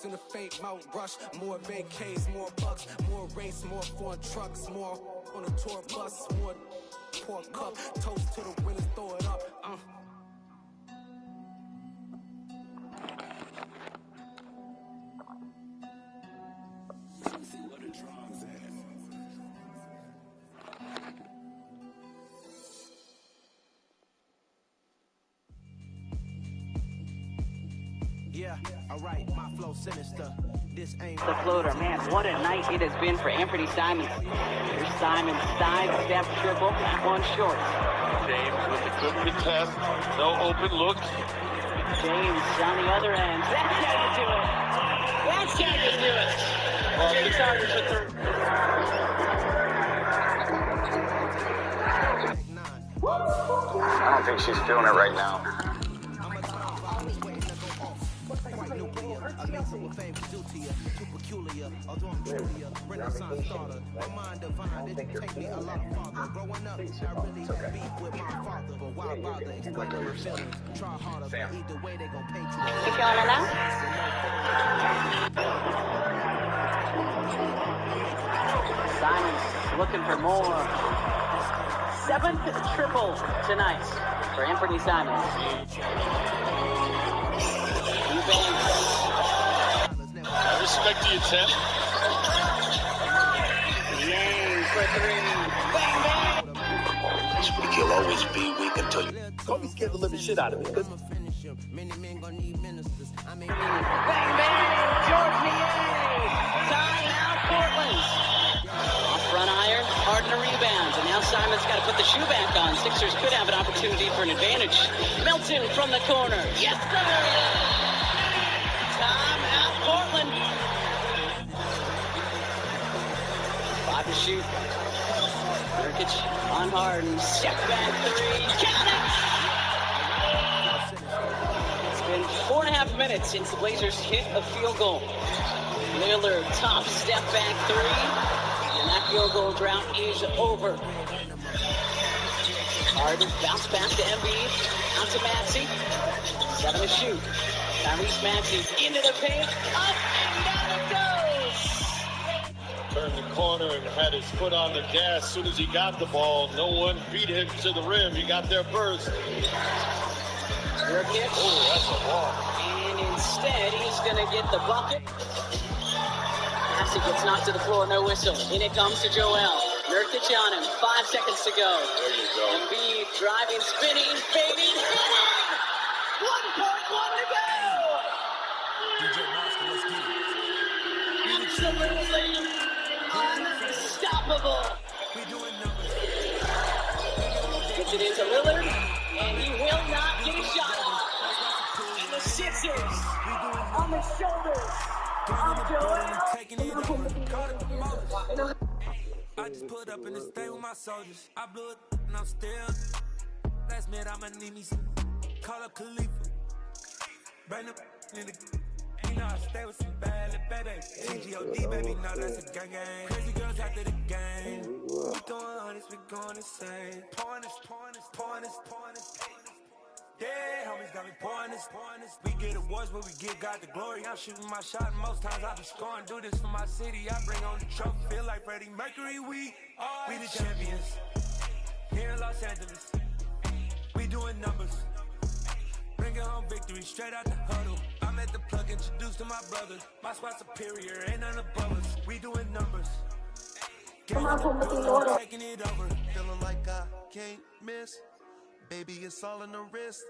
drugs in the fake Mount Rush. More vacays, more bucks, more race, more foreign trucks, more on a tour bus, more pork cup. Toast to the winners, throw it up. Yeah, alright, my flow sinister. This ain't the floater. Man, what a night it has been for Anthony Simons. Here's Simons, sidestep triple, that one short. James with the good contest, no open looks. James on the other end. That's how you do it. That's how you do it. James Harden for third. I don't think she's feeling it right now. Simons looking for more. 7th triple tonight for Anthony Simons. I respect the attempt. Yang for 3. Bang, bang. This week he'll always be weak until you. Kobe scared the living shit out of me. Bang, bang. George Niang. Timeout, Portland. Off front iron, Harden a rebound. And now Simon's got to put the shoe back on. Sixers could have an opportunity for an advantage. Melton from the corner. Yes, sir. Timeout, Portland. 5 to shoot. Nurkic on Harden. Step back 3. Count it! It's been 4.5 minutes since the Blazers hit a field goal. Lillard, top step back 3. And that field goal drought is over. Harden bounce back to Embiid. Out to Maxey. 7 to shoot. Tyrese Maxey into the paint. Up and down it goes. Turned the corner and had his foot on the gas. As soon as he got the ball, no one beat him to the rim. He got there first. Nurkic. Oh, that's a walk. And instead, he's going to get the bucket. Maxey gets knocked to the floor, no whistle. In it comes to Joel. Nurkic on him. 5 seconds to go. There you go. Embiid driving, spinning, fading. 1.1 to go. Absolutely unstoppable. Gets it into Lillard, and he will not get a shot off. And the Sixers on the shoulders of Joel. I just put up in the state with my soldiers. I blew it and I'm still. Last minute I'ma need me some. Call up Khalifa. Bring them in the. You know I stay with some bad little baby. TGOD baby, no that's a gang gang. Crazy girls after the game. We throwing hundreds, we going insane. Pouring this. Yeah, homies got me pouring this. We get awards, but we give God the glory. I'm shooting my shot, and most times I be scoring. Do this for my city, I bring on the trophy. Feel like Freddie Mercury, we the champions. Here in Los Angeles, we doing numbers. Bringing home victory, straight out the huddle. I'm at the plug, introduced to my brother. My squad superior, ain't none above us. We doing numbers. Taking it over. Feeling like I can't miss. Baby, it's all in the wrist.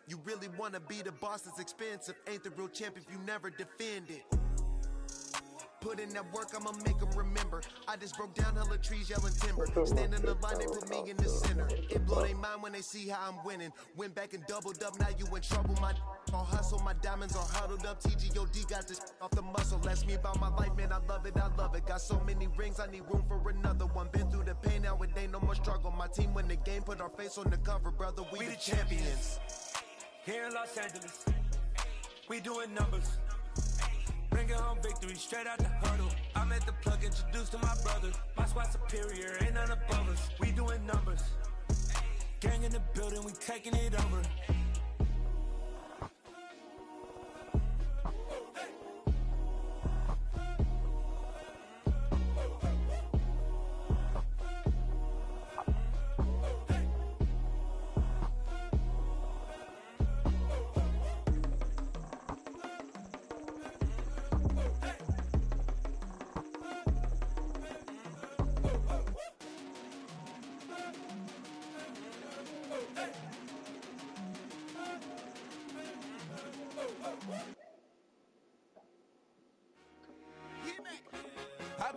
You really wanna be the boss that's expensive. Ain't the real champ if you never defend it. Put in that work, I'ma make them remember. I just broke down hella trees, yelling timber. Stand in the line, they put me in the center. It blow their mind when they see how I'm winning. Went back and doubled up, now you in trouble. My all hustle, my diamonds are huddled up. TGOD got this off the muscle. Ask me about my life, man, I love it. Got so many rings, I need room for another one. Been through the pain, now it ain't no more struggle. My team win the game, put our face on the cover, brother. We the champions. Here in Los Angeles, we doing numbers. Bringing home victory, straight out the huddle. I'm at the plug, introduced to my brother. My squad superior, ain't none above us. We doing numbers. Gang in the building, we taking it over.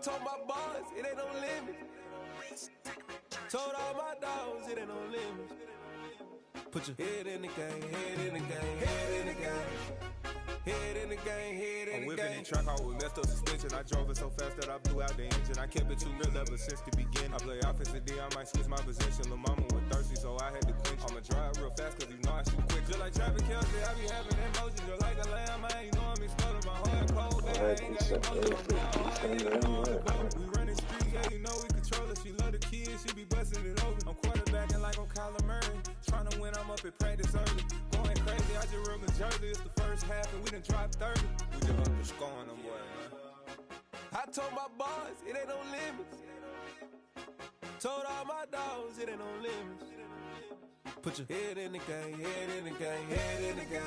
told my boys, it ain't no limit. Told all my dogs, it ain't no limit. Put your head in the game, head in the game, head in the game. Head in the game, head in the game. I'm whipping the track out with messed up suspension. I drove it so fast that I blew out the engine. I kept it too real ever since the beginning. I play offensive D, I might switch my position. Lil' mama was thirsty, so I had to quench. I'ma drive real fast, cause you know I shoot quick. Just like Travis Kelce, I be having emotions. Just like a lamb, man, you know I'm exploding. My heart cold, man, I ain't got emotions. We running streets, yeah, you know we control it. She love the kids, she be busting it open. I'm quarterbacking like I'm Kyler Murray. Trying to win, I'm up at practice early. Going crazy, I just rub the jersey. It's the first half and we done dropped 30. We just underscoring them boys, man. I told my boys, it ain't no limits. Told all my dogs, it ain't no limits. Put your head in the game, head in the game, head in the game.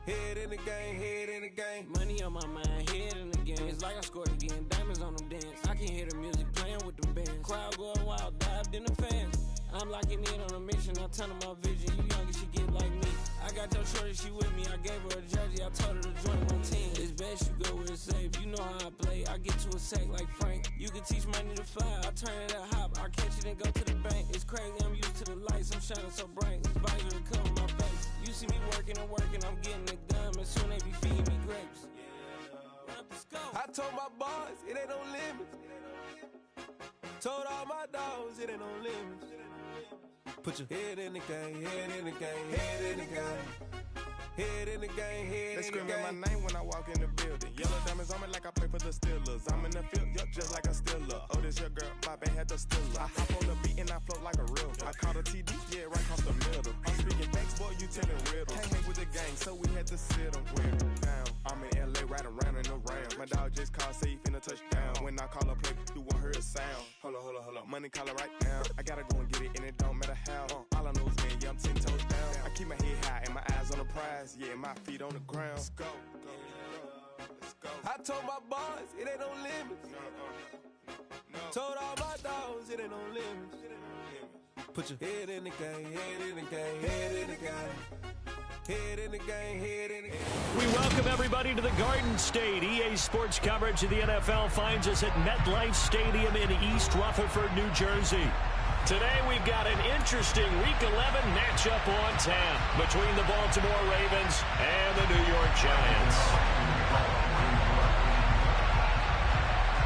Head in the game, head in the game. Money on my mind, head in the game. It's like I scored again, diamonds on them dance. I can hear the music playing with them bands. Crowd going wild, dived in the fans. I'm locking in on a mission, I tell her my vision. You young and she get like me. I got your shorty, she with me. I gave her a jersey, I told her to join my team. It's best you go where it's safe. You know how I play, I get to a sack like Frank. You can teach money to fly, I turn it at hop. I catch it and go to the bank. It's crazy, I'm used to the lights, I'm shining so bright. This visor will cover my face. You see me working and working, I'm getting it done. And soon they be feeding me grapes. I told my boys, it ain't no limits. Told all my dogs, it ain't no limits. Put your head in the game, head in the game, head in the game. Head in the game, head in the game. They screaming my name when I walk in the building. Yellow diamonds on me like I play for the Steelers. I'm in the field, yup, just like a Steeler. Oh, this your girl, my band had the Steeler. I hop on the beat and I float like a real. I caught a TD, yeah, right across the middle. I'm speaking facts, boy, you telling riddles. Can't hang with the gang, so we had to sit them down. I'm in LA, riding around and around. My dog just called, say he finna touch down. When I call a play, you won't hear a sound. Hold up, money caller right now. I gotta go and get it, and it don't matter how. All I know is, man, yeah, I'm 10 toes down. I keep my head high and my eyes on the prize. Yeah, my feet on the ground. Let's go. I told my boys, it ain't no limits. No. Told all my dogs, it ain't no limits. Put your head in the game, head in the game, head in the game. Head in the game, head in the game. We welcome everybody to the Garden State. EA Sports coverage of the NFL finds us at MetLife Stadium in East Rutherford, New Jersey. Today we've got an interesting Week 11 matchup on tap between the Baltimore Ravens and the New York Giants.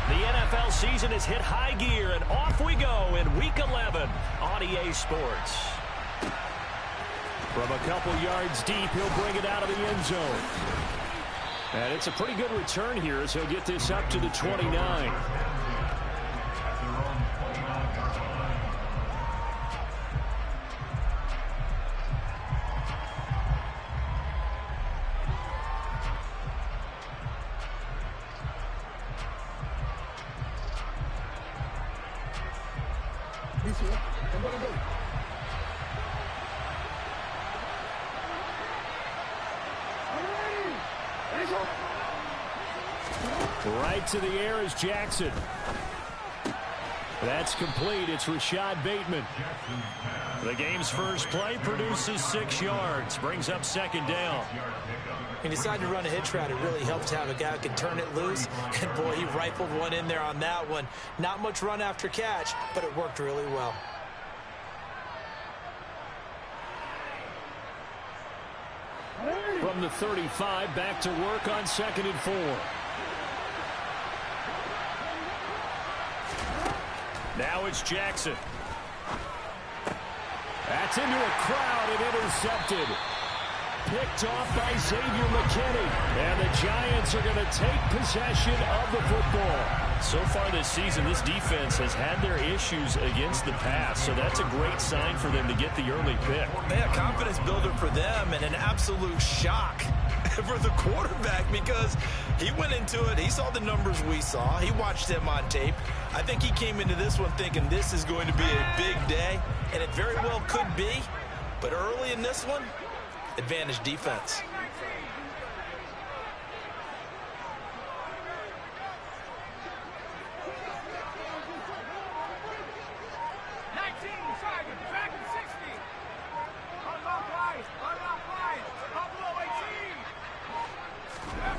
The NFL season has hit high gear, and off we go in Week 11 on EA Sports. From a couple yards deep, he'll bring it out of the end zone. And it's a pretty good return here as he'll get this up to the 29. Right to the air is Jackson. That's complete. It's Rashad Bateman. The game's first play produces 6 yards. Brings up second down. He decided to run a hitch route. It really helps to have a guy who can turn it loose. And, boy, he rifled one in there on that one. Not much run after catch, but it worked really well. From the 35, back to work on 2nd and 4. Now it's Jackson. That's into a crowd and intercepted. Picked off by Xavier McKinney. And the Giants are going to take possession of the football. So far this season, this defense has had their issues against the pass. So that's a great sign for them to get the early pick. Yeah, confidence builder for them and an absolute shock for the quarterback because he went into it. He saw the numbers we saw. He watched them on tape. I think he came into this one thinking this is going to be a big day, and it very well could be. But early in this one, advantage defense.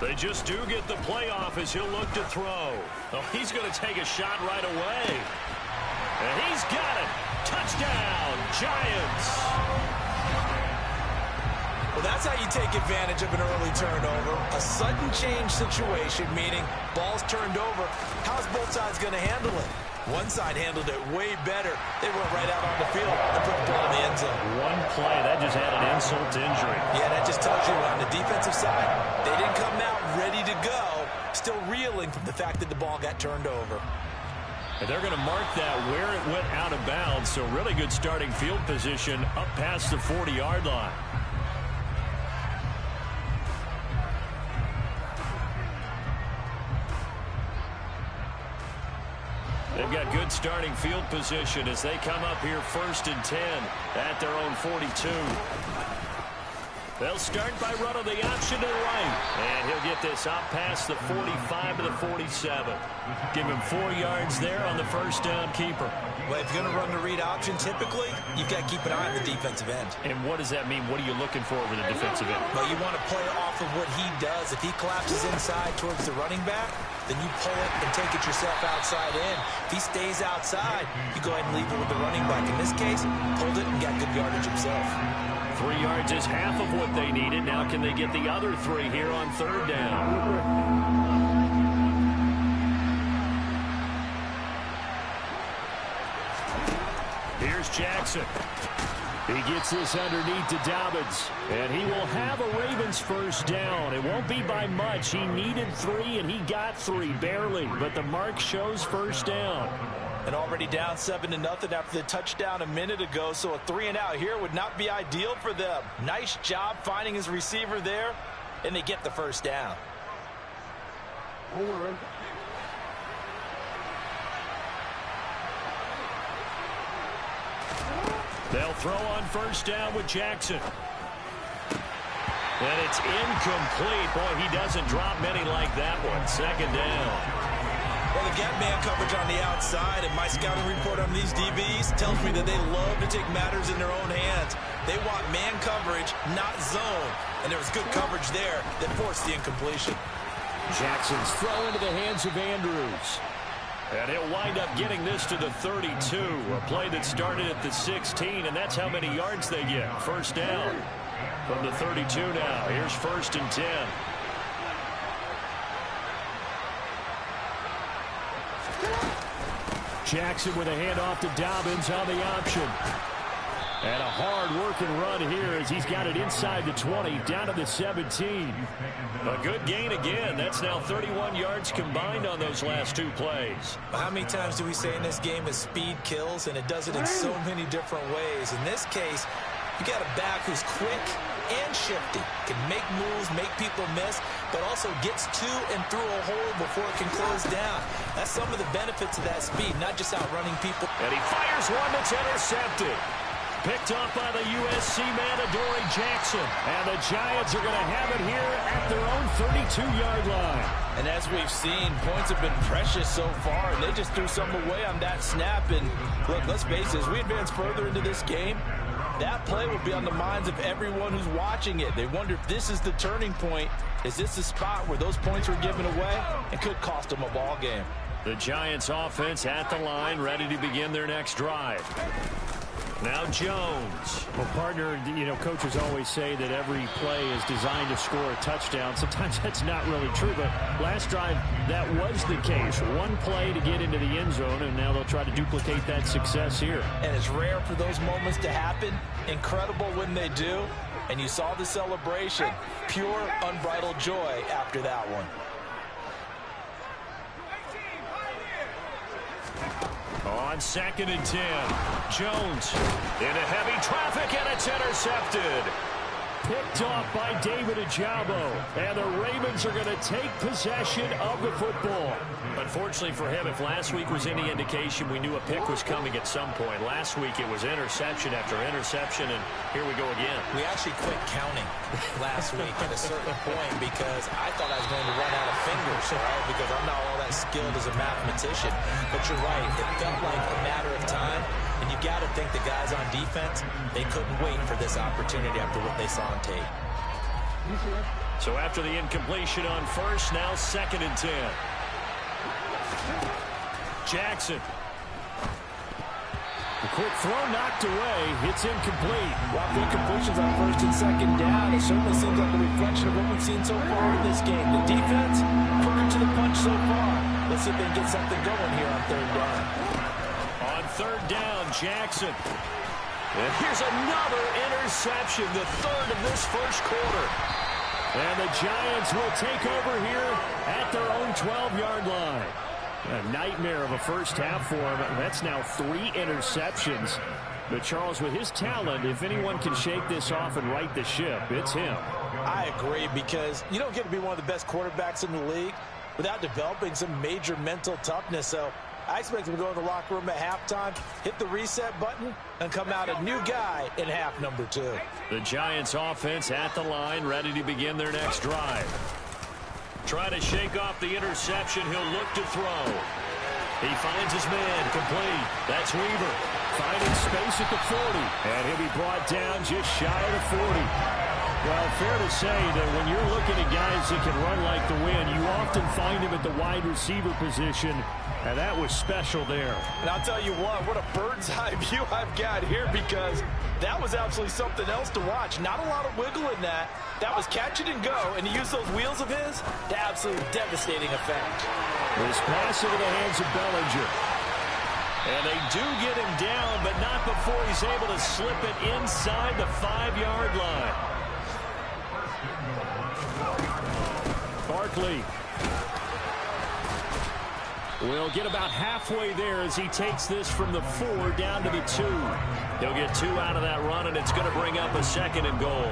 They just do get the playoff as he'll look to throw. Oh, he's going to take a shot right away. And he's got it. Touchdown, Giants. Well, that's how you take advantage of an early turnover. A sudden change situation, meaning ball's turned over. How's both sides going to handle it? One side handled it way better. They went right out on the field and put the ball in the end zone. One play, that just added insult to injury. Yeah, that just tells you on the defensive side, they didn't come out ready to go, still reeling from the fact that the ball got turned over. And they're going to mark that where it went out of bounds, so really good starting field position up past the 40-yard line. They've got good starting field position as they come up here 1st and 10 at their own 42. They'll start by running the option to the right. And he'll get this out past the 45 to the 47. Give him 4 yards there on the first down keeper. Well, if you're going to run the read option, typically, you've got to keep an eye on the defensive end. And what does that mean? What are you looking for over the defensive end? Well, you want to play off of what he does. If he collapses inside towards the running back, then you pull it and take it yourself outside in. If he stays outside, you go ahead and leave it with the running back. In this case, pulled it and got good yardage himself. 3 yards is half of what they needed. Now can they get the other 3 here on 3rd down? Here's Jackson. He gets this underneath to Dobbins, and he will have a Ravens first down. It won't be by much. He needed 3, and he got 3, barely, but the mark shows first down. And already down 7-0 after the touchdown a minute ago, so a 3-and-out here would not be ideal for them. Nice job finding his receiver there, and they get the first down. They'll throw on first down with Jackson. And it's incomplete. Boy, he doesn't drop many like that one. 2nd down. Well, they get man coverage on the outside, and my scouting report on these DBs tells me that they love to take matters in their own hands. They want man coverage, not zone. And there was good coverage there that forced the incompletion. Jackson's throw into the hands of Andrews. And he'll wind up getting this to the 32. A play that started at the 16, and that's how many yards they get. First down from the 32 now. Here's 1st and 10. Jackson with a handoff to Dobbins on the option. And a hard-working run here as he's got it inside the 20, down to the 17. A good gain again. That's now 31 yards combined on those last 2 plays. How many times do we say in this game is speed kills, and it does it in so many different ways. In this case, you got a back who's quick and shifty, can make moves, make people miss, but also gets to and through a hole before it can close down. That's some of the benefits of that speed, not just outrunning people. And he fires one that's intercepted. Picked up by the USC man, Adoree Jackson. And the Giants are going to have it here at their own 32-yard line. And as we've seen, points have been precious so far, and they just threw some away on that snap. And look, let's face it, as we advance further into this game, that play will be on the minds of everyone who's watching it. They wonder if this is the turning point. Is this the spot where those points were given away and could cost them a ball game? The Giants offense at the line, ready to begin their next drive. Now Jones. Well, partner, you know, coaches always say that every play is designed to score a touchdown. Sometimes that's not really true, but last drive, that was the case. One play to get into the end zone, and now they'll try to duplicate that success here. And it's rare for those moments to happen. Incredible when they do. And you saw the celebration. Pure, unbridled joy after that one. On 2nd and 10, Jones into heavy traffic, and it's intercepted. Picked off by David Ojabo, and the Ravens are going to take possession of the football. Unfortunately for him, if last week was any indication, we knew a pick was coming at some point. Last week it was interception after interception, and here we go again. We actually quit counting last week at a certain point because I thought I was going to run out of fingers, right? Because I'm not all that skilled as a mathematician. But you're right, it felt like a matter of time. And you got to think the guys on defense, they couldn't wait for this opportunity after what they saw on tape. So after the incompletion on first, now 2nd and 10. Jackson. The quick throw knocked away. It's incomplete. Well, the incompletions on 1st and 2nd down. It certainly seems like a reflection of what we've seen so far in this game. The defense, quicker to the punch so far. Let's see if they can get something going here on 3rd down. On 3rd down, Jackson. And here's another interception, the 3rd of this first quarter. And the Giants will take over here at their own 12-yard line. A nightmare of a first half for him. That's now 3 interceptions. But Charles, with his talent, if anyone can shake this off and right the ship, it's him. I agree, because you don't get to be one of the best quarterbacks in the league without developing some major mental toughness. So I expect him to go in the locker room at halftime, hit the reset button, and come out a new guy in half number 2. The Giants offense at the line, ready to begin their next drive. Try to shake off the interception. He'll look to throw. He finds his man. Complete. That's Weaver. Finding space at the 40. And he'll be brought down just shy of the 40. Well, fair to say that when you're looking at guys that can run like the wind, you often find him at the wide receiver position. And that was special there. And I'll tell you what a bird's eye view I've got here, because that was absolutely something else to watch. Not a lot of wiggle in that. That was catch it and go, and he used those wheels of his to absolutely devastating effect. This pass into the hands of Bellinger. And they do get him down, but not before he's able to slip it inside the 5-yard line. Barkley will get about halfway there as he takes this from the 4 down to the 2. He'll get 2 out of that run, and it's going to bring up a 2nd and goal.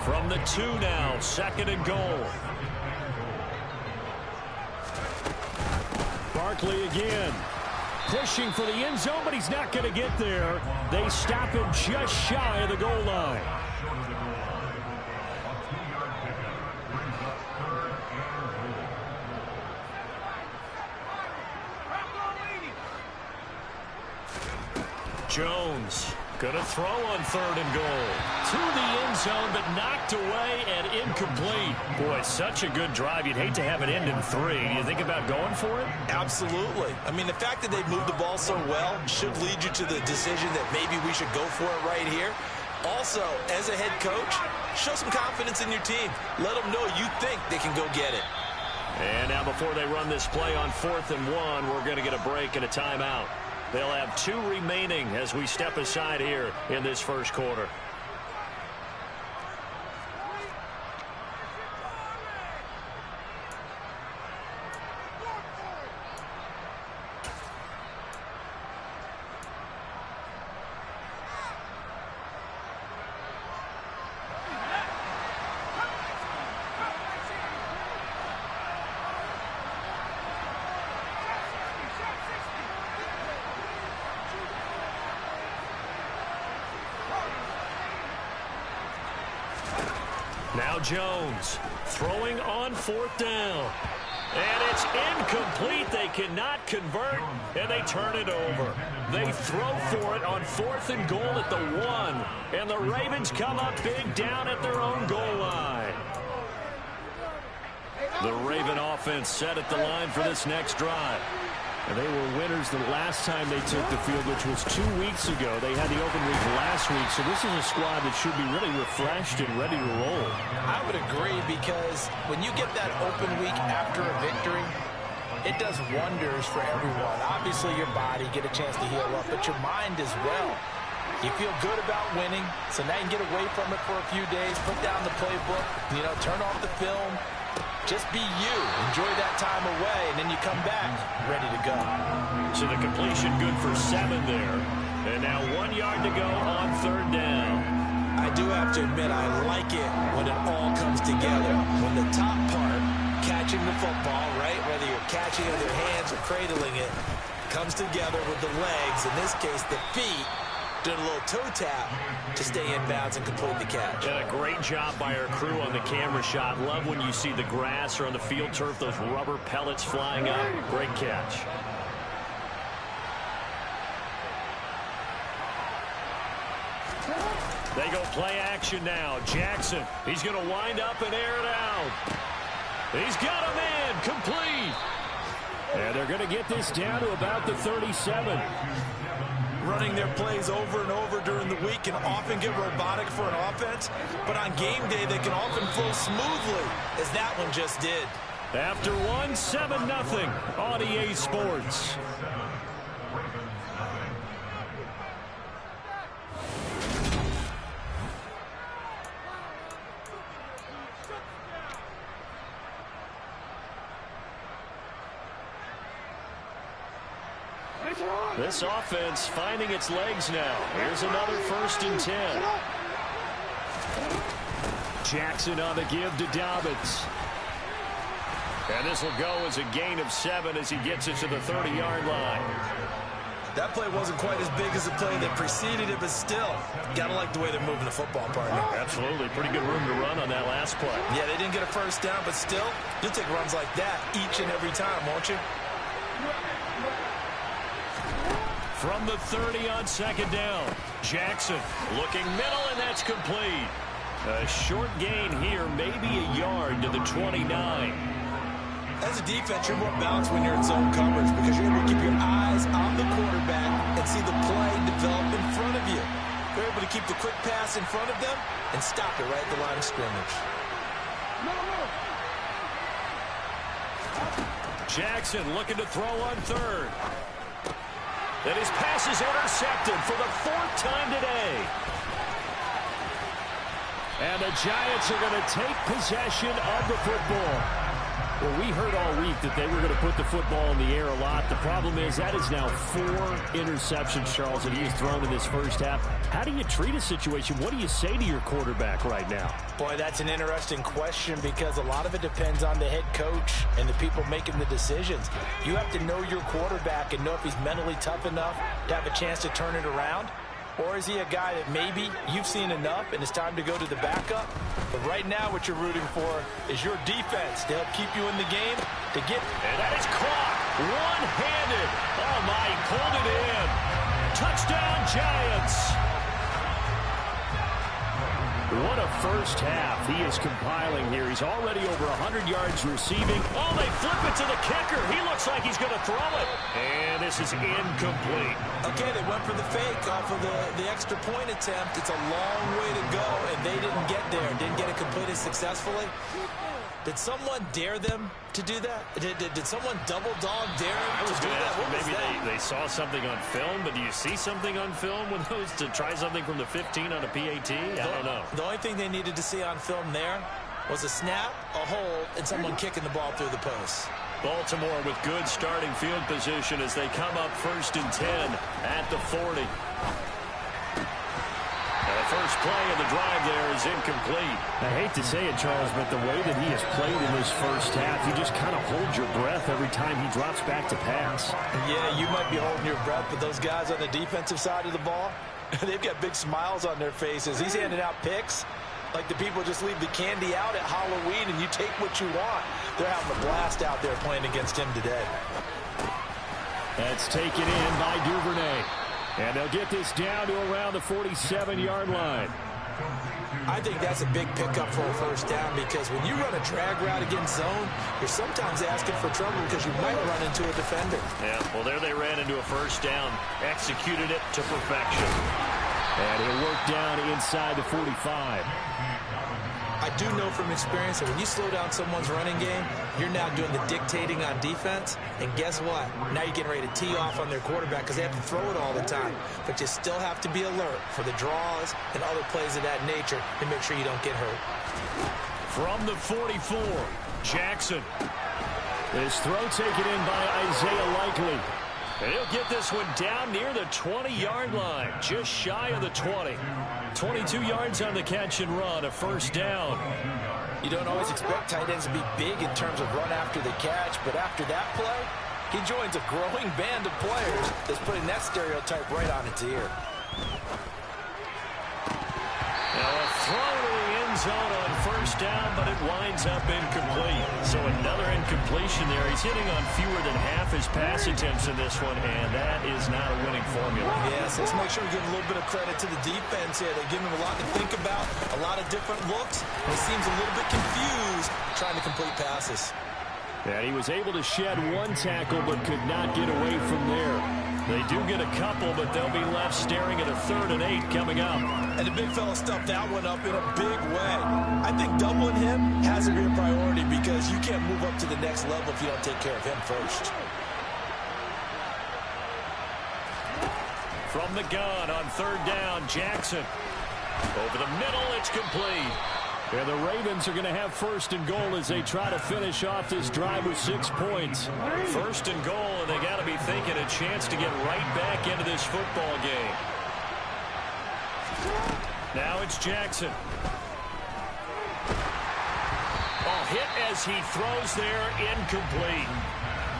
From the 2 now, 2nd and goal. Barkley again. Pushing for the end zone, but he's not going to get there. They stop him just shy of the goal line. Jones going to throw on 3rd and goal. To the end zone, but knocked away and incomplete. Boy, such a good drive. You'd hate to have it end in 3. Do you think about going for it? Absolutely. I mean, the fact that they moved the ball so well should lead you to the decision that maybe we should go for it right here. Also, as a head coach, show some confidence in your team. Let them know you think they can go get it. And now before they run this play on 4th and 1, we're going to get a break and a timeout. They'll have 2 remaining as we step aside here in this first quarter. Now Jones throwing on 4th down. And it's incomplete. They cannot convert, and they turn it over. They throw for it on 4th and goal at the 1. And the Ravens come up big down at their own goal line. The Raven offense set at the line for this next drive. And they were winners the last time they took the field, which was 2 weeks ago. They had the open week last week, so this is a squad that should be really refreshed and ready to roll. I would agree, because when you get that open week after a victory, it does wonders for everyone. Obviously, your body get a chance to heal up, but your mind as well. You feel good about winning, so now you can get away from it for a few days, put down the playbook, turn off the film. Just be you. Enjoy that time away, and then you come back ready to go. So the completion good for 7 there. And now 1 yard to go on 3rd down. I do have to admit, I like it when it all comes together. When the top part, catching the football, right, whether you're catching it with your hands or cradling it, comes together with the legs, in this case the feet, doing a little toe tap to stay in bounds and complete the catch. And a great job by our crew on the camera shot. Love when you see the grass or on the field turf, those rubber pellets flying up. Great catch. They go play action now. Jackson, he's going to wind up and air it out. He's got him in, complete. And they're going to get this down to about the 37. Running their plays over and over during the week can often get robotic for an offense, but on game day they can often flow smoothly, as that one just did. After one, 7-0 on EA Sports. This offense finding its legs now. Here's another 1st and 10. Jackson on the give to Dobbins. And this will go as a gain of 7 as he gets it to the 30-yard line. That play wasn't quite as big as the play that preceded it, but still, gotta like the way they're moving the football, partner. Absolutely. Pretty good room to run on that last play. Yeah, they didn't get a first down, but still, you'll take runs like that each and every time, won't you? From the 30 on 2nd down. Jackson looking middle, and that's complete. A short gain here, maybe a yard to the 29. As a defense, you're more balanced when you're in zone coverage because you're able to keep your eyes on the quarterback and see the play develop in front of you. You're able to keep the quick pass in front of them and stop it right at the line of scrimmage. Jackson looking to throw on 3rd. And his pass is intercepted for the 4th time today. And the Giants are going to take possession of the football. Well, we heard all week that they were going to put the football in the air a lot. The problem is that is now 4 interceptions, Charles, that he has thrown in this first half. How do you treat a situation? What do you say to your quarterback right now? Boy, that's an interesting question because a lot of it depends on the head coach and the people making the decisions. You have to know your quarterback and know if he's mentally tough enough to have a chance to turn it around. Or is he a guy that maybe you've seen enough and it's time to go to the backup? But right now what you're rooting for is your defense to help keep you in the game to get. And that is caught one-handed. Oh, my, he pulled it in. Touchdown, Giants. What a first half he is compiling here. He's already over 100 yards receiving. Oh, they flip it to the kicker. He looks like he's going to throw it. And this is incomplete. Okay, they went for the fake off of the extra point attempt. It's a long way to go, and they didn't get there. Didn't get it completed successfully. Did someone dare them to do that? Did someone double dog dare them to do that? Maybe they saw something on film, but do you see something on film with those to try something from the 15 on a PAT? I don't know. The only thing they needed to see on film there was a snap, a hold, and someone kicking the ball through the post. Baltimore with good starting field position as they come up 1st and 10 at the 40. The first play of the drive there is incomplete. I hate to say it, Charles, but the way that he has played in this first half, you just kind of hold your breath every time he drops back to pass. Yeah, you might be holding your breath, but those guys on the defensive side of the ball, they've got big smiles on their faces. He's handing out picks like the people just leave the candy out at Halloween and you take what you want. They're having a blast out there playing against him today. That's taken in by Duvernay. And they'll get this down to around the 47-yard line. I think that's a big pickup for a first down because when you run a drag route against zone, you're sometimes asking for trouble because you might run into a defender. Yeah, well, there they ran into a first down, executed it to perfection. And he'll work down inside the 45. I do know from experience that when you slow down someone's running game, you're now doing the dictating on defense. And guess what? Now you're getting ready to tee off on their quarterback because they have to throw it all the time. But you still have to be alert for the draws and other plays of that nature to make sure you don't get hurt. From the 44, Jackson. This throw taken in by Isaiah Likely. And he'll get this one down near the 20-yard line, just shy of the 20. 22 yards on the catch and run, a first down. You don't always expect tight ends to be big in terms of run after the catch, but after that play, he joins a growing band of players that's putting that stereotype right on its ear. Now a throw to the end zone on first down, but it winds up incomplete. So another incompletion there. He's hitting on fewer than half his pass attempts in this one, and that is not a winning formula. Yes, let's make sure we give a little bit of credit to the defense here. They give him a lot to think about, a lot of different looks. He seems a little bit confused trying to complete passes. And he was able to shed one tackle but could not get away from there. They do get a couple, but they'll be left staring at a 3rd and 8 coming up. And the big fella stuffed that one up in a big way. I think doubling him has to be a priority because you can't move up to the next level if you don't take care of him first. From the gun on 3rd down, Jackson. Over the middle, it's complete. And the Ravens are going to have 1st and goal as they try to finish off this drive with 6 points. 1st and goal, and they got to be thinking a chance to get right back into this football game. Now it's Jackson. Oh, hit as he throws there, incomplete.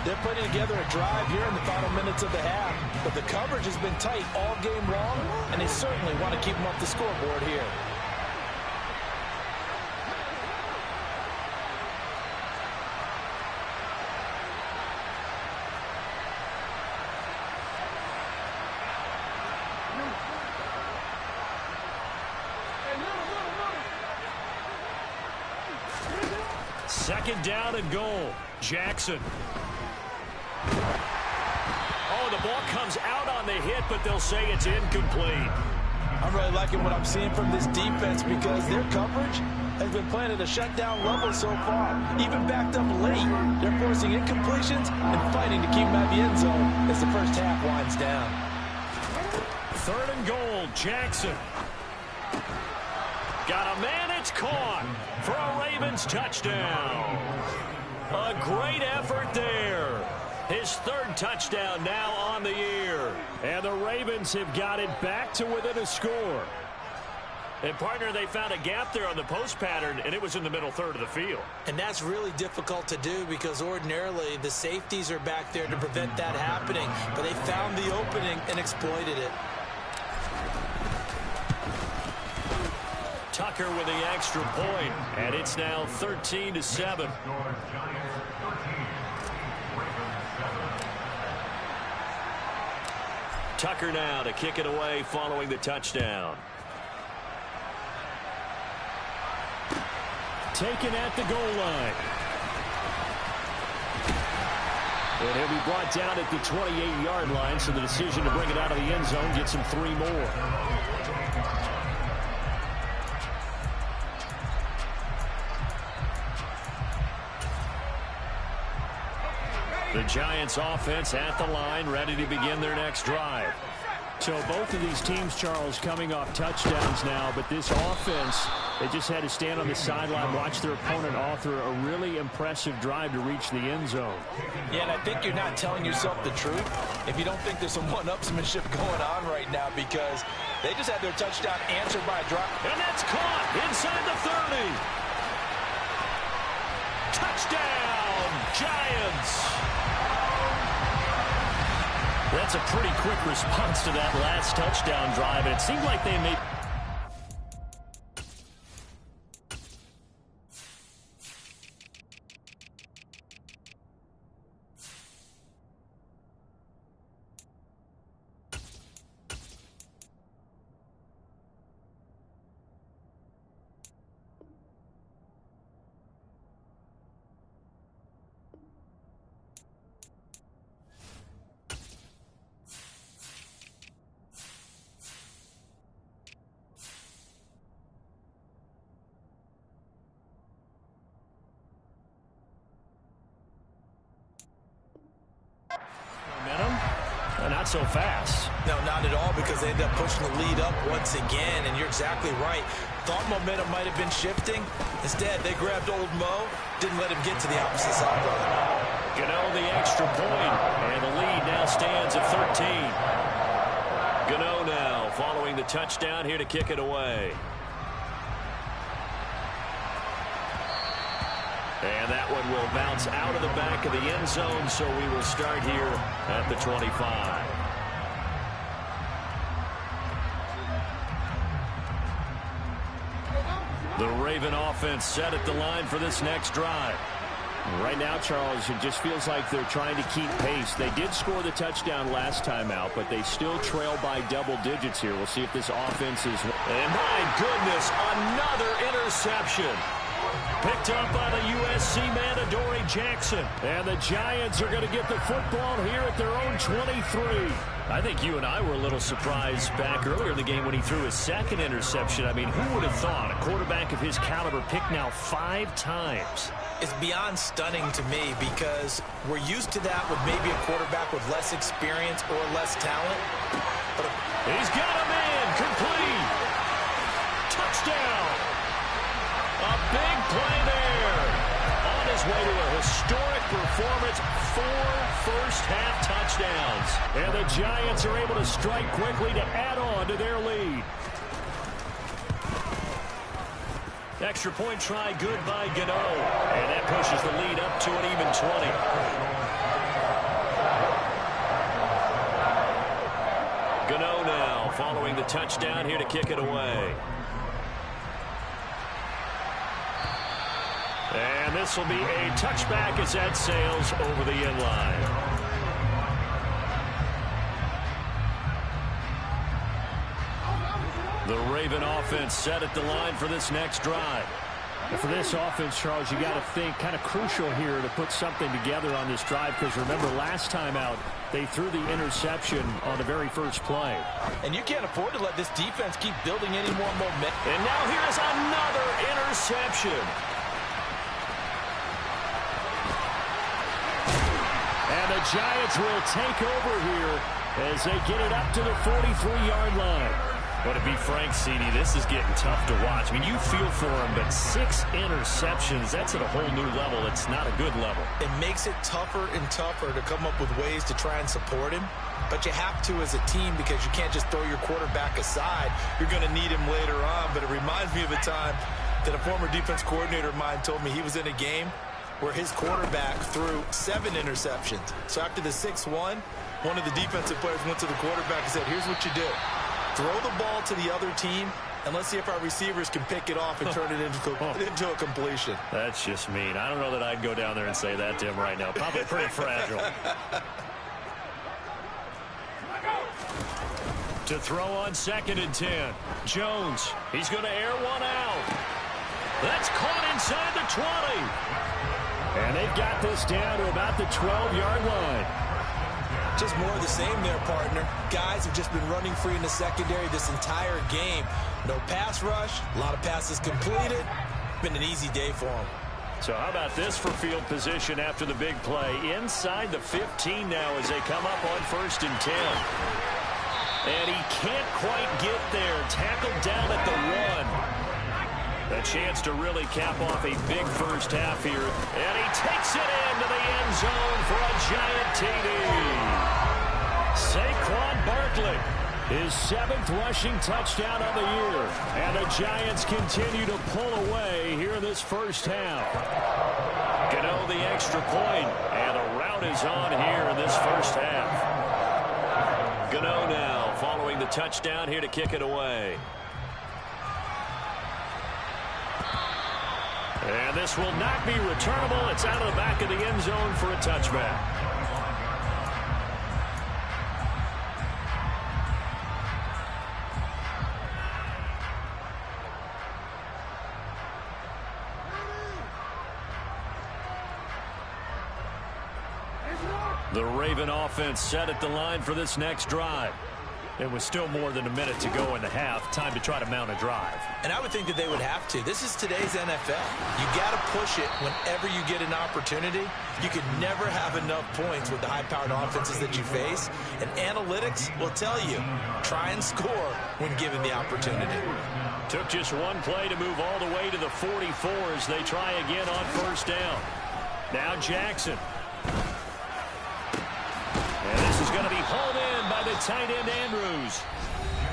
They're putting together a drive here in the final minutes of the half, but the coverage has been tight all game long, and they certainly want to keep them off the scoreboard here. Second down and goal. Jackson. Oh, the ball comes out on the hit, but they'll say it's incomplete. I'm really liking what I'm seeing from this defense because their coverage has been playing at a shutdown level so far. Even backed up late, they're forcing incompletions and fighting to keep them out of the end zone as the first half winds down. 3rd and goal, Jackson. Got a man, it's caught for a Ravens touchdown. A great effort there. His 3rd touchdown now on the year. And the Ravens have got it back to within a score. And, partner, they found a gap there on the post pattern, and it was in the middle 3rd of the field. And that's really difficult to do because ordinarily the safeties are back there to prevent that happening. But they found the opening and exploited it. Tucker with the extra point, and it's now 13-7. Tucker now to kick it away following the touchdown. Taken at the goal line. And he'll be brought down at the 28-yard line, so the decision to bring it out of the end zone gets him 3 more. The Giants offense at the line, ready to begin their next drive. So both of these teams, Charles, coming off touchdowns now, but this offense, they just had to stand on the sideline, watch their opponent author a really impressive drive to reach the end zone. Yeah, and I think you're not telling yourself the truth if you don't think there's some one-upsmanship going on right now because they just had their touchdown answered by a drop. And that's caught inside the 30. Touchdown, Giants. That's a pretty quick response to that last touchdown drive, and it seemed like they made... Not so fast. No, not at all, because they end up pushing the lead up once again, and you're exactly right. Thought momentum might have been shifting. Instead, they grabbed old Mo, didn't let him get to the opposite sideline. Gano the extra point, and the lead now stands at 13. Gano now following the touchdown here to kick it away. And that one will bounce out of the back of the end zone, so we will start here at the 25. The Raven offense set at the line for this next drive. Right now, Charles, it just feels like they're trying to keep pace. They did score the touchdown last time out, but they still trail by double digits here. We'll see if this offense is... And my goodness, another interception. Picked up by the USC man, Adoree Jackson. And the Giants are going to get the football here at their own 23. I think you and I were a little surprised back earlier in the game when he threw his second interception. I mean, who would have thought a quarterback of his caliber picked now 5 times? It's beyond stunning to me because we're used to that with maybe a quarterback with less experience or less talent. But he's got him in, complete. Touchdown. A big play there. On his way to a historic performance, 4 first-half touchdowns. And the Giants are able to strike quickly to add on to their lead. Extra point try good by Gano. And that pushes the lead up to an even 20. Gano now following the touchdown here to kick it away. And this will be a touchback as that sails over the end line. The Raven offense set at the line for this next drive. And for this offense, Charles, you got to think kind of crucial here to put something together on this drive, because remember last time out they threw the interception on the very first play. And you can't afford to let this defense keep building any more momentum. And now here's another interception. And the Giants will take over here as they get it up to the 43-yard line. But to be frank, CD, this is getting tough to watch. I mean, you feel for him, but 6 interceptions, that's at a whole new level. It's not a good level. It makes it tougher and tougher to come up with ways to try and support him. But you have to as a team, because you can't just throw your quarterback aside. You're going to need him later on. But it reminds me of a time that a former defense coordinator of mine told me he was in a game where his quarterback threw 7 interceptions. So after the 6th one of the defensive players went to the quarterback and said, here's what you do. Throw the ball to the other team, and let's see if our receivers can pick it off and turn it into a completion. That's just mean. I don't know that I'd go down there and say that to him right now. Probably pretty fragile. To throw on 2nd and 10. Jones, he's going to air one out. That's caught inside the 20. And they've got this down to about the 12-yard line. Just more of the same there, partner. Guys have just been running free in the secondary this entire game. No pass rush, a lot of passes completed. Been an easy day for them. So how about this for field position after the big play? Inside the 15 now as they come up on 1st and 10. And he can't quite get there. Tackled down at the 1. A chance to really cap off a big first half here. And he takes it into the end zone for a giant TD. Saquon Barkley, his 7th rushing touchdown of the year. And the Giants continue to pull away here in this first half. Gano the extra point, and the rout is on here in this first half. Gano now following the touchdown here to kick it away. And this will not be returnable. It's out of the back of the end zone for a touchback. The Raven offense set at the line for this next drive. It was still more than a minute to go in the half. Time to try to mount a drive. And I would think that they would have to. This is today's NFL. You got to push it whenever you get an opportunity. You could never have enough points with the high-powered offenses that you face. And analytics will tell you, try and score when given the opportunity. Took just one play to move all the way to the 44 as they try again on 1st down. Now Jackson. And this is going to be hauled in by the tight end Andrews.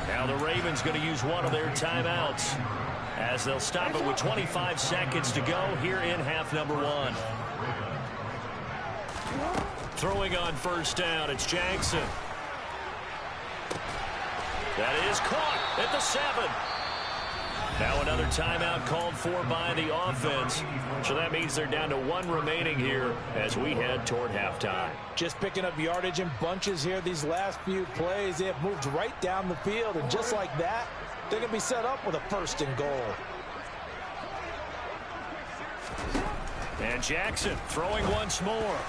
Now the Ravens going to use one of their timeouts as they'll stop it with 25 seconds to go here in half number 1. Throwing on 1st down, it's Jackson. That is caught at the 7. Now another timeout called for by the offense. So that means they're down to 1 remaining here as we head toward halftime. Just picking up yardage in bunches here these last few plays. They have moved right down the field, and just like that, they're going to be set up with a 1st and goal. And Jackson throwing once more.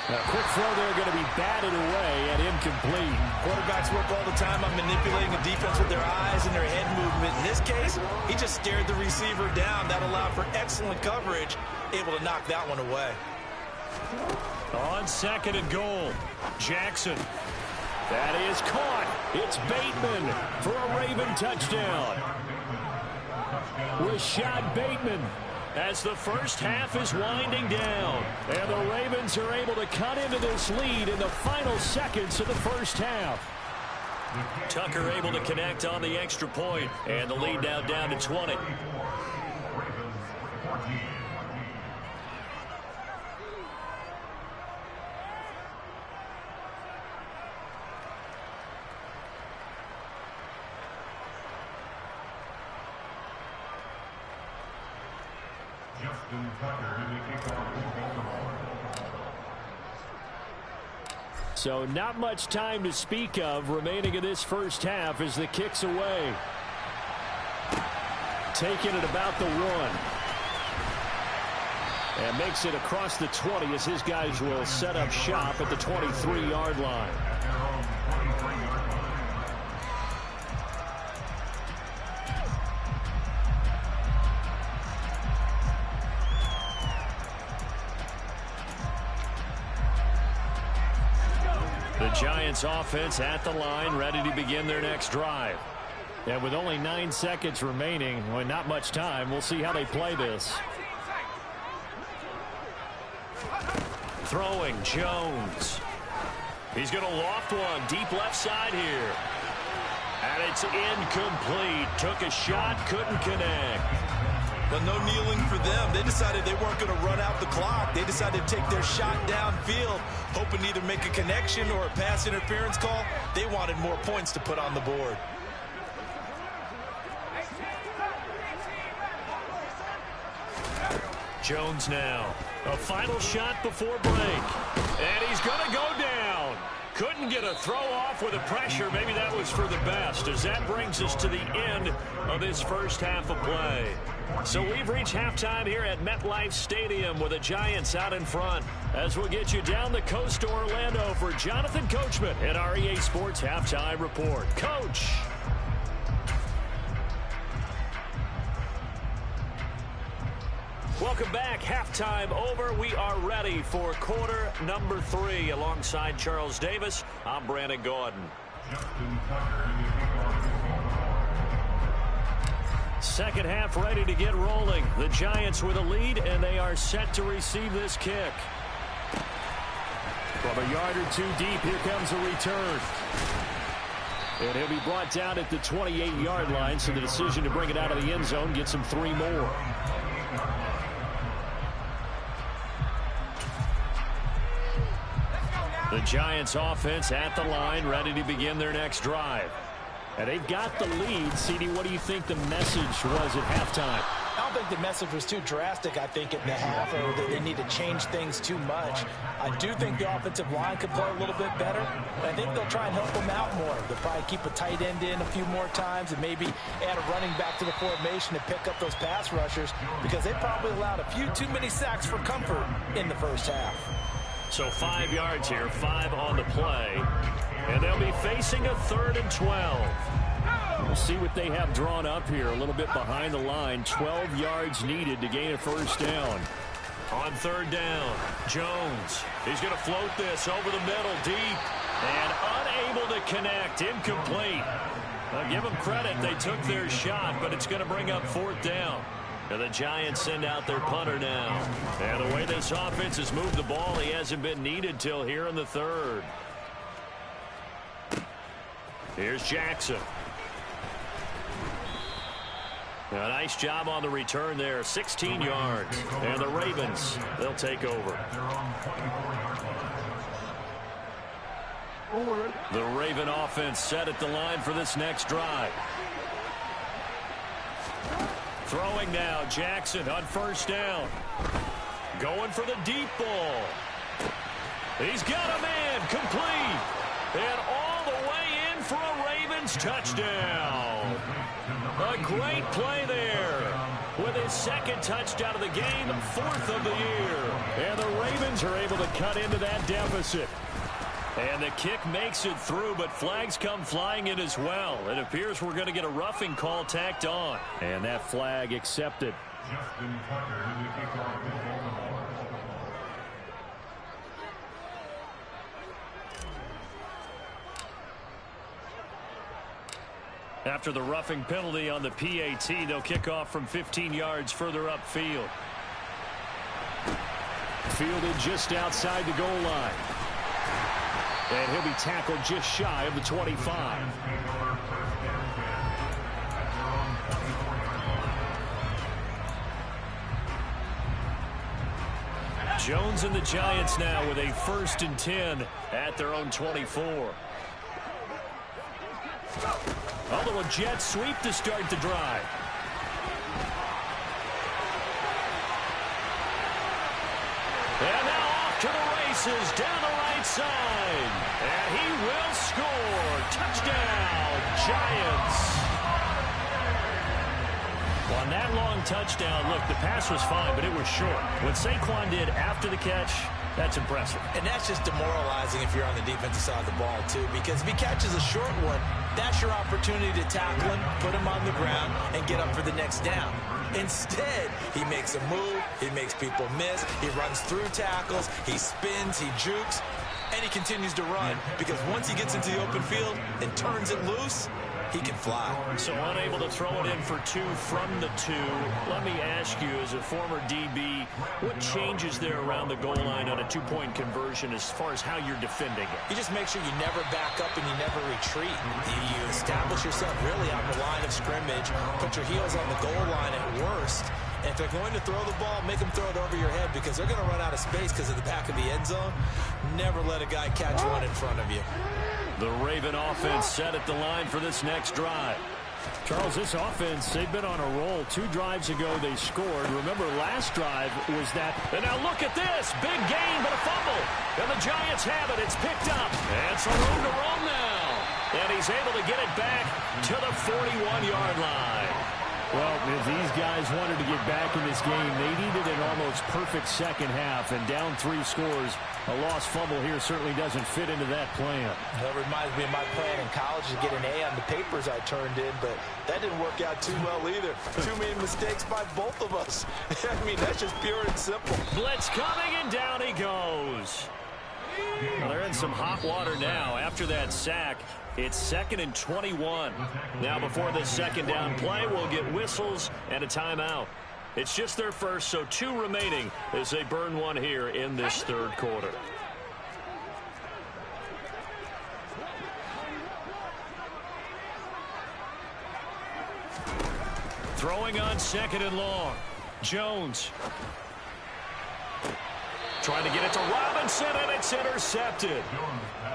A quick throw there going to be batted away and incomplete. Quarterbacks work all the time on manipulating the defense with their eyes and their head movement. In this case, he just stared the receiver down. That allowed for excellent coverage, able to knock that one away. On 2nd and goal, Jackson. That is caught. It's Bateman for a Raven touchdown. Rashad Bateman as the first half is winding down. And the Ravens are able to cut into this lead in the final seconds of the first half. Tucker able to connect on the extra point, and the lead now down to 20. So not much time to speak of remaining in this first half as the kick's away. Taking it about the 1. And makes it across the 20 as his guys will set up shop at the 23-yard line. The Giants offense at the line, ready to begin their next drive. And with only 9 seconds remaining, well, not much time, we'll see how they play this. Throwing, Jones. He's going to loft one, deep left side here. And it's incomplete. Took a shot, couldn't connect. But no kneeling for them. They decided they weren't going to run out the clock. They decided to take their shot downfield, hoping to either make a connection or a pass interference call. They wanted more points to put on the board. Jones now. A final shot before break. And he's going to go down. Couldn't get a throw off with the pressure. Maybe that was for the best, as that brings us to the end of this first half of play. So we've reached halftime here at MetLife Stadium with the Giants out in front. As we'll get you down the coast to Orlando for Jonathan Coachman at our EA Sports Halftime Report. Coach. Welcome back. Halftime over. We are ready for quarter number 3. Alongside Charles Davis, I'm Brandon Gordon. Second half ready to get rolling. The Giants with a lead, and they are set to receive this kick. From a yard or 2 deep, here comes a return. And he'll be brought down at the 28-yard line, so the decision to bring it out of the end zone gets him 3 more. The Giants offense at the line, ready to begin their next drive. And they've got the lead. CD, what do you think the message was at halftime? I don't think the message was too drastic, I think, in the half, or that they need to change things too much. I do think the offensive line could play a little bit better, but I think they'll try and help them out more. They'll probably keep a tight end in a few more times and maybe add a running back to the formation to pick up those pass rushers, because they probably allowed a few too many sacks for comfort in the first half. So 5 yards here, 5 on the play. And they'll be facing a 3rd and 12. We'll see what they have drawn up here. A little bit behind the line. 12 yards needed to gain a first down. On 3rd down, Jones. He's going to float this over the middle, deep. And unable to connect. Incomplete. I'll give them credit. They took their shot, but it's going to bring up 4th down. And the Giants send out their punter now. And the way this offense has moved the ball, he hasn't been needed till here in the 3rd. Here's Jackson. A nice job on the return there. 16 yards. And the Ravens, they'll take over. The Raven offense set at the line for this next drive. Throwing now, Jackson on first down. Going for the deep ball. He's got a man, complete. And all the way in for a Ravens touchdown. A great play there. With his second touchdown of the game, 4th of the year. And the Ravens are able to cut into that deficit. And the kick makes it through, but flags come flying in as well. It appears we're going to get a roughing call tacked on. And that flag accepted. After the roughing penalty on the PAT, they'll kick off from 15 yards further upfield. Fielded just outside the goal line. And he'll be tackled just shy of the 25. Jones and the Giants now with a 1st and 10 at their own 24. A little jet sweep to start the drive. And now off to the races down the right side. And he will score. Touchdown, Giants. On that long touchdown, look, the pass was fine, but it was short. What Saquon did after the catch, that's impressive. And that's just demoralizing if you're on the defensive side of the ball, too, because if he catches a short one, that's your opportunity to tackle him, put him on the ground, and get up for the next down. Instead, he makes a move, he makes people miss, he runs through tackles, he spins, he jukes, and he continues to run, because once he gets into the open field and turns it loose, he can fly. So unable to throw it in for 2 from the 2. Let me ask you, as a former DB, what changes there around the goal line on a 2-point conversion as far as how you're defending it? You just make sure you never back up and you never retreat. You establish yourself really on the line of scrimmage, put your heels on the goal line at worst, and if they're going to throw the ball, make them throw it over your head because they're going to run out of space because of the back of the end zone. Never let a guy catch one in front of you. The Raven offense set at the line for this next drive. Charles, this offense, they've been on a roll. 2 drives ago, they scored. Remember, last drive was that. And now look at this. Big gain, but a fumble. And the Giants have it. It's picked up. And some room to roam now. And he's able to get it back to the 41-yard line. Well, if these guys wanted to get back in this game, they needed an almost perfect second half. And down 3 scores, a lost fumble here certainly doesn't fit into that plan. That reminds me of my plan in college to get an A on the papers I turned in, but that didn't work out too well either. Too many mistakes by both of us. I mean, that's just pure and simple. Blitz coming, and down he goes. Well, they're in some hot water now after that sack. It's 2nd and 21. Now before this second down play, we'll get whistles and a timeout. It's just their first, so 2 remaining as they burn one here in this 3rd quarter. Throwing on 2nd and long. Jones. Trying to get it to Robinson, and it's intercepted.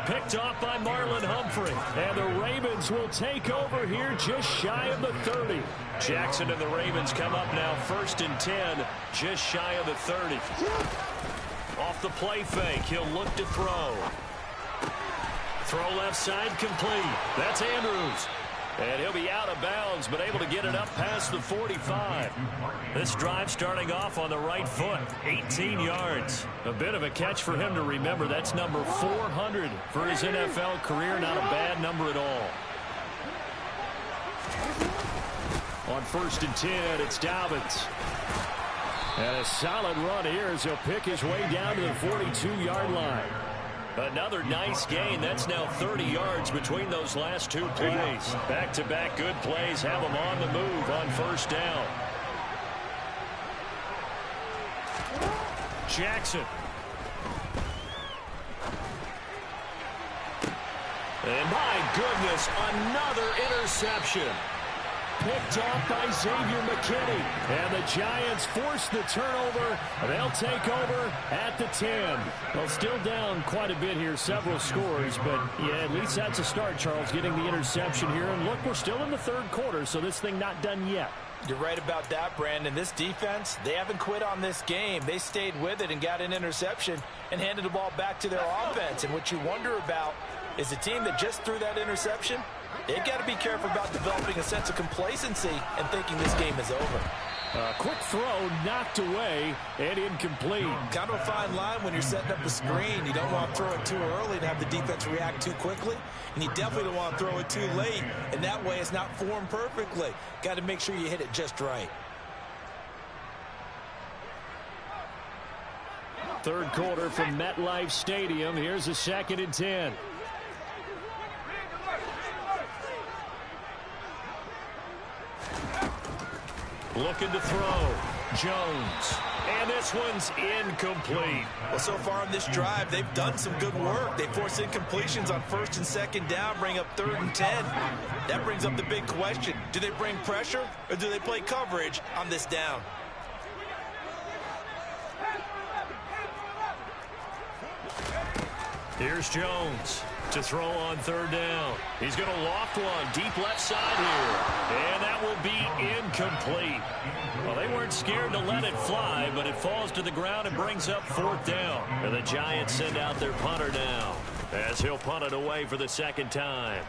Picked off by Marlon Humphrey. And the Ravens will take over here just shy of the 30. Jackson and the Ravens come up now 1st and 10, just shy of the 30. Off the play fake, he'll look to throw. Throw left side complete. That's Andrews. And he'll be out of bounds, but able to get it up past the 45. This drive starting off on the right foot, 18 yards. A bit of a catch for him to remember. That's number 400 for his NFL career. Not a bad number at all. On 1st and 10, it's Dobbins. And a solid run here as he'll pick his way down to the 42-yard line. Another nice gain. That's now 30 yards between those last 2 plays. Back-to-back good plays have them on the move on 1st down. Jackson. And my goodness, another interception. Picked off by Xavier McKinney. And the Giants force the turnover. They'll take over at the 10. Well, still down quite a bit here, several scores. But, yeah, at least that's a start, Charles, getting the interception here. And, look, we're still in the 3rd quarter, so this thing not done yet. You're right about that, Brandon. This defense, they haven't quit on this game. They stayed with it and got an interception and handed the ball back to their offense. And what you wonder about is a team that just threw that interception, they've got to be careful about developing a sense of complacency and thinking this game is over. Quick throw knocked away and incomplete. Kind of a fine line when you're setting up a screen. You don't want to throw it too early and have the defense react too quickly. And you definitely don't want to throw it too late. And that way it's not formed perfectly. Got to make sure you hit it just right. Third quarter from MetLife Stadium. Here's a 2nd and 10. Looking to throw. Jones. And this one's incomplete. Well, so far on this drive, they've done some good work. They force incompletions on 1st and 2nd down, bring up 3rd and 10. That brings up the big question. Do they bring pressure or do they play coverage on this down? Here's Jones to throw on 3rd down. He's going to loft one deep left side here. And that will be incomplete. Well, they weren't scared to let it fly, but it falls to the ground and brings up 4th down. And the Giants send out their punter now as he'll punt it away for the 2nd time.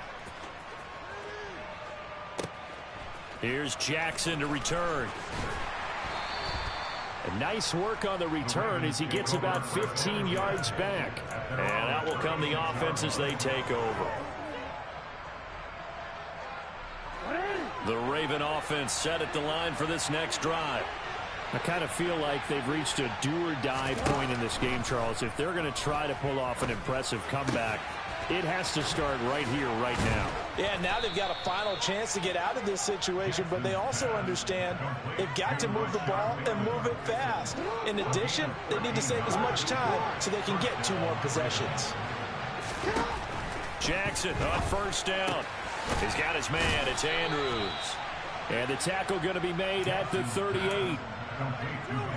Here's Jackson to return. And nice work on the return as he gets about 15 yards back. And out will come the offense as they take over. The Raven offense set at the line for this next drive. I kind of feel like they've reached a do-or-die point in this game, Charles. If they're going to try to pull off an impressive comeback, it has to start right here, right now. Yeah, now they've got a final chance to get out of this situation, but they also understand they've got to move the ball and move it fast. In addition, they need to save as much time so they can get 2 more possessions. Jackson on 1st down. He's got his man. It's Andrews. And the tackle going to be made at the 38.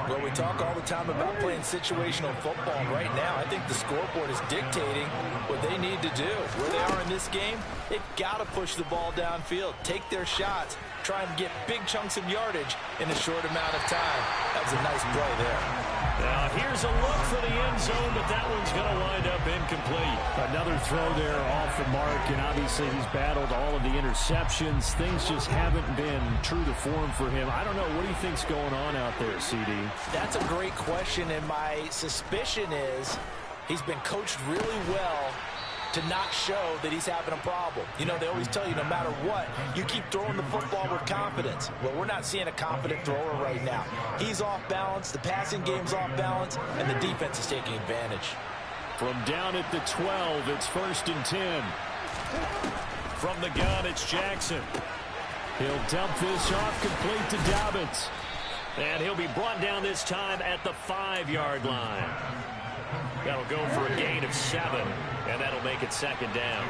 Well, we talk all the time about playing situational football. Right now, I think the scoreboard is dictating what they need to do. Where they are in this game, they've got to push the ball downfield, take their shots, try and get big chunks of yardage in a short amount of time. That was a nice play there. Now, here's a look for the end zone, but that one's going to wind up incomplete. Another throw there off the mark, and obviously he's battled all of the interceptions. Things just haven't been true to form for him. I don't know. What do you think's going on out there, CD? That's a great question, and my suspicion is he's been coached really well to not show that he's having a problem. You know, they always tell you no matter what, you keep throwing the football with confidence. Well, we're not seeing a confident thrower right now. He's off balance, the passing game's off balance, and the defense is taking advantage. From down at the 12, it's 1st and 10. From the gun, it's Jackson. He'll dump this off complete to Dobbins. And he'll be brought down this time at the 5-yard line. That'll go for a gain of 7, and that'll make it 2nd down.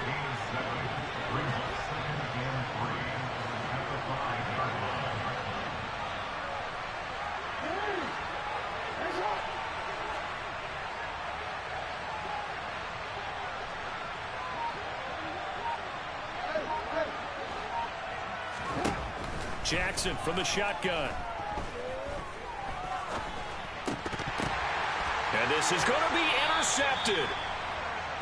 Jackson from the shotgun. And this is going to be intercepted.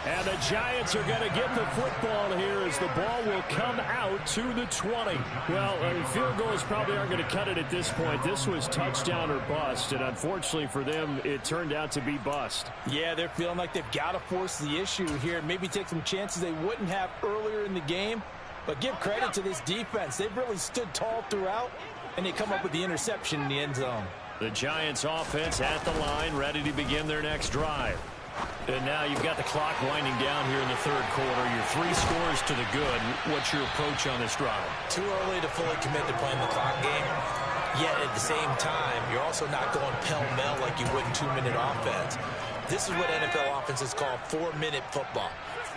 And the Giants are going to get the football here as the ball will come out to the 20. Well, field goals probably aren't going to cut it at this point. This was touchdown or bust, and unfortunately for them, it turned out to be bust. Yeah, they're feeling like they've got to force the issue here and maybe take some chances they wouldn't have earlier in the game. But give credit to this defense. They've really stood tall throughout, and they come up with the interception in the end zone. The Giants offense at the line, ready to begin their next drive. And now you've got the clock winding down here in the 3rd quarter. Your 3 scores to the good. What's your approach on this drive? Too early to fully commit to playing the clock game. Yet at the same time, you're also not going pell-mell like you would in 2-minute offense. This is what NFL offenses call 4-minute football.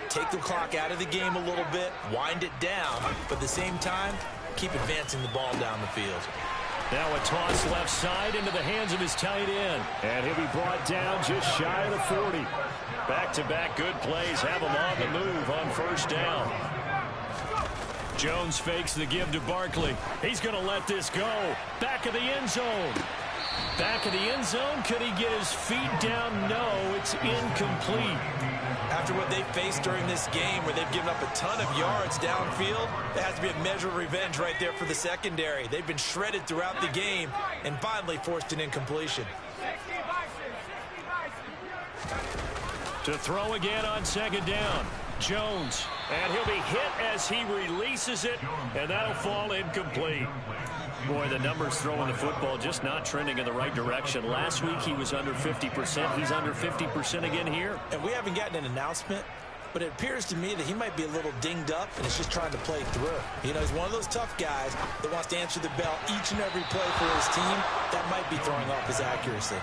Take the clock out of the game a little bit, wind it down, but at the same time, keep advancing the ball down the field. Now a toss left side into the hands of his tight end. And he'll be brought down just shy of the 40. Back-to-back good plays have him on the move on 1st down. Jones fakes the give to Barkley. He's going to let this go. Back of the end zone. Back of the end zone. Could he get his feet down? No, it's incomplete. After what they faced during this game where they've given up a ton of yards downfield, there has to be a measure of revenge right there for the secondary. They've been shredded throughout the game and finally forced an incompletion. To throw again on second down. Jones. And he'll be hit as he releases it, and that'll fall incomplete. Boy, the numbers throwing the football just not trending in the right direction. Last week he was under 50%. He's under 50% again here. And we haven't gotten an announcement, but it appears to me that he might be a little dinged up and is just trying to play through. You know, he's one of those tough guys that wants to answer the bell each and every play for his team. That might be throwing off his accuracy.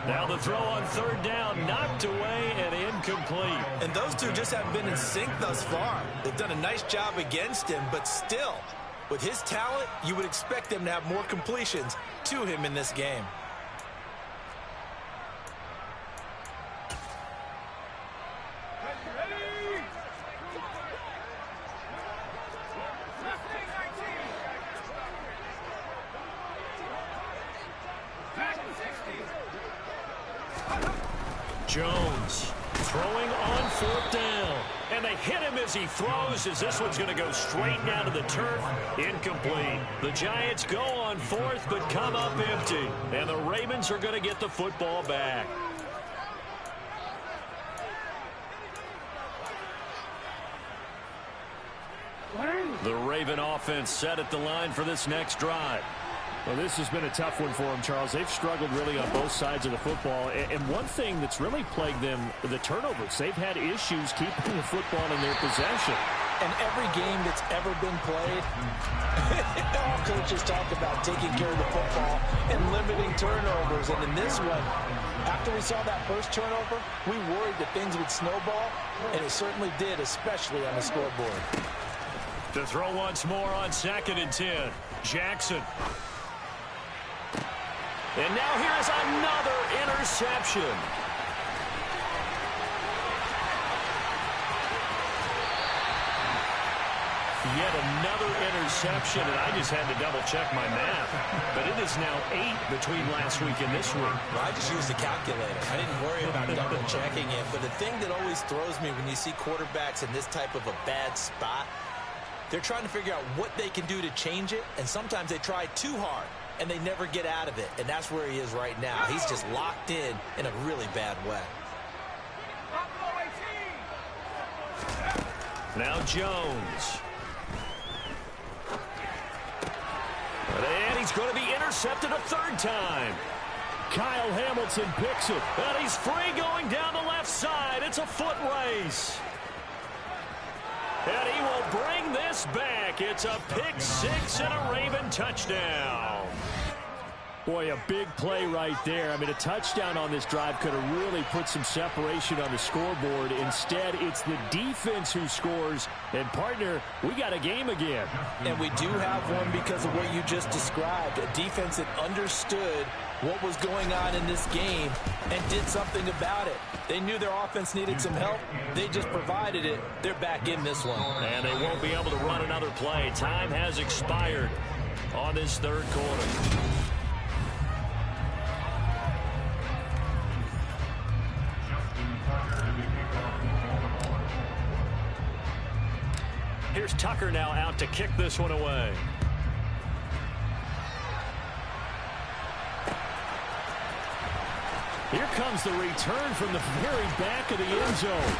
Now the throw on third down, knocked away and incomplete. And those two just haven't been in sync thus far. They've done a nice job against him, but still, with his talent, you would expect them to have more completions to him in this game. Jones throwing on fourth down. And they hit him as he throws, as this one's going to go straight down to the turf. Incomplete. The Giants go on fourth, but come up empty. And the Ravens are going to get the football back. The Raven offense set at the line for this next drive. Well, this has been a tough one for them, Charles. They've struggled really on both sides of the football. And one thing that's really plagued them, the turnovers. They've had issues keeping the football in their possession. And every game that's ever been played, all coaches talk about taking care of the football and limiting turnovers. And in this one, after we saw that first turnover, we worried that things would snowball, and it certainly did, especially on the scoreboard. To throw once more on 2nd and 10. Jackson. And now here's another interception. Yet another interception, and I just had to double-check my math. But it is now 8 between last week and this week. Well, I just used a calculator. I didn't worry about double-checking it. But the thing that always throws me when you see quarterbacks in this type of a bad spot, they're trying to figure out what they can do to change it, and sometimes they try too hard, and they never get out of it. And that's where he is right now. He's just locked in a really bad way. Now Jones. And he's going to be intercepted a third time. Kyle Hamilton picks it. And he's free going down the left side. It's a foot race. And he will bring this back. It's a pick six and a Raven touchdown. Boy, a big play right there. I mean, a touchdown on this drive could have really put some separation on the scoreboard. Instead, it's the defense who scores. And, partner, we got a game again. And we do have one because of what you just described. A defense that understood what was going on in this game and did something about it. They knew their offense needed some help. They just provided it. They're back in this one. And they won't be able to run another play. Time has expired on this third quarter. Here's Tucker now out to kick this one away. Here comes the return from the very back of the end zone.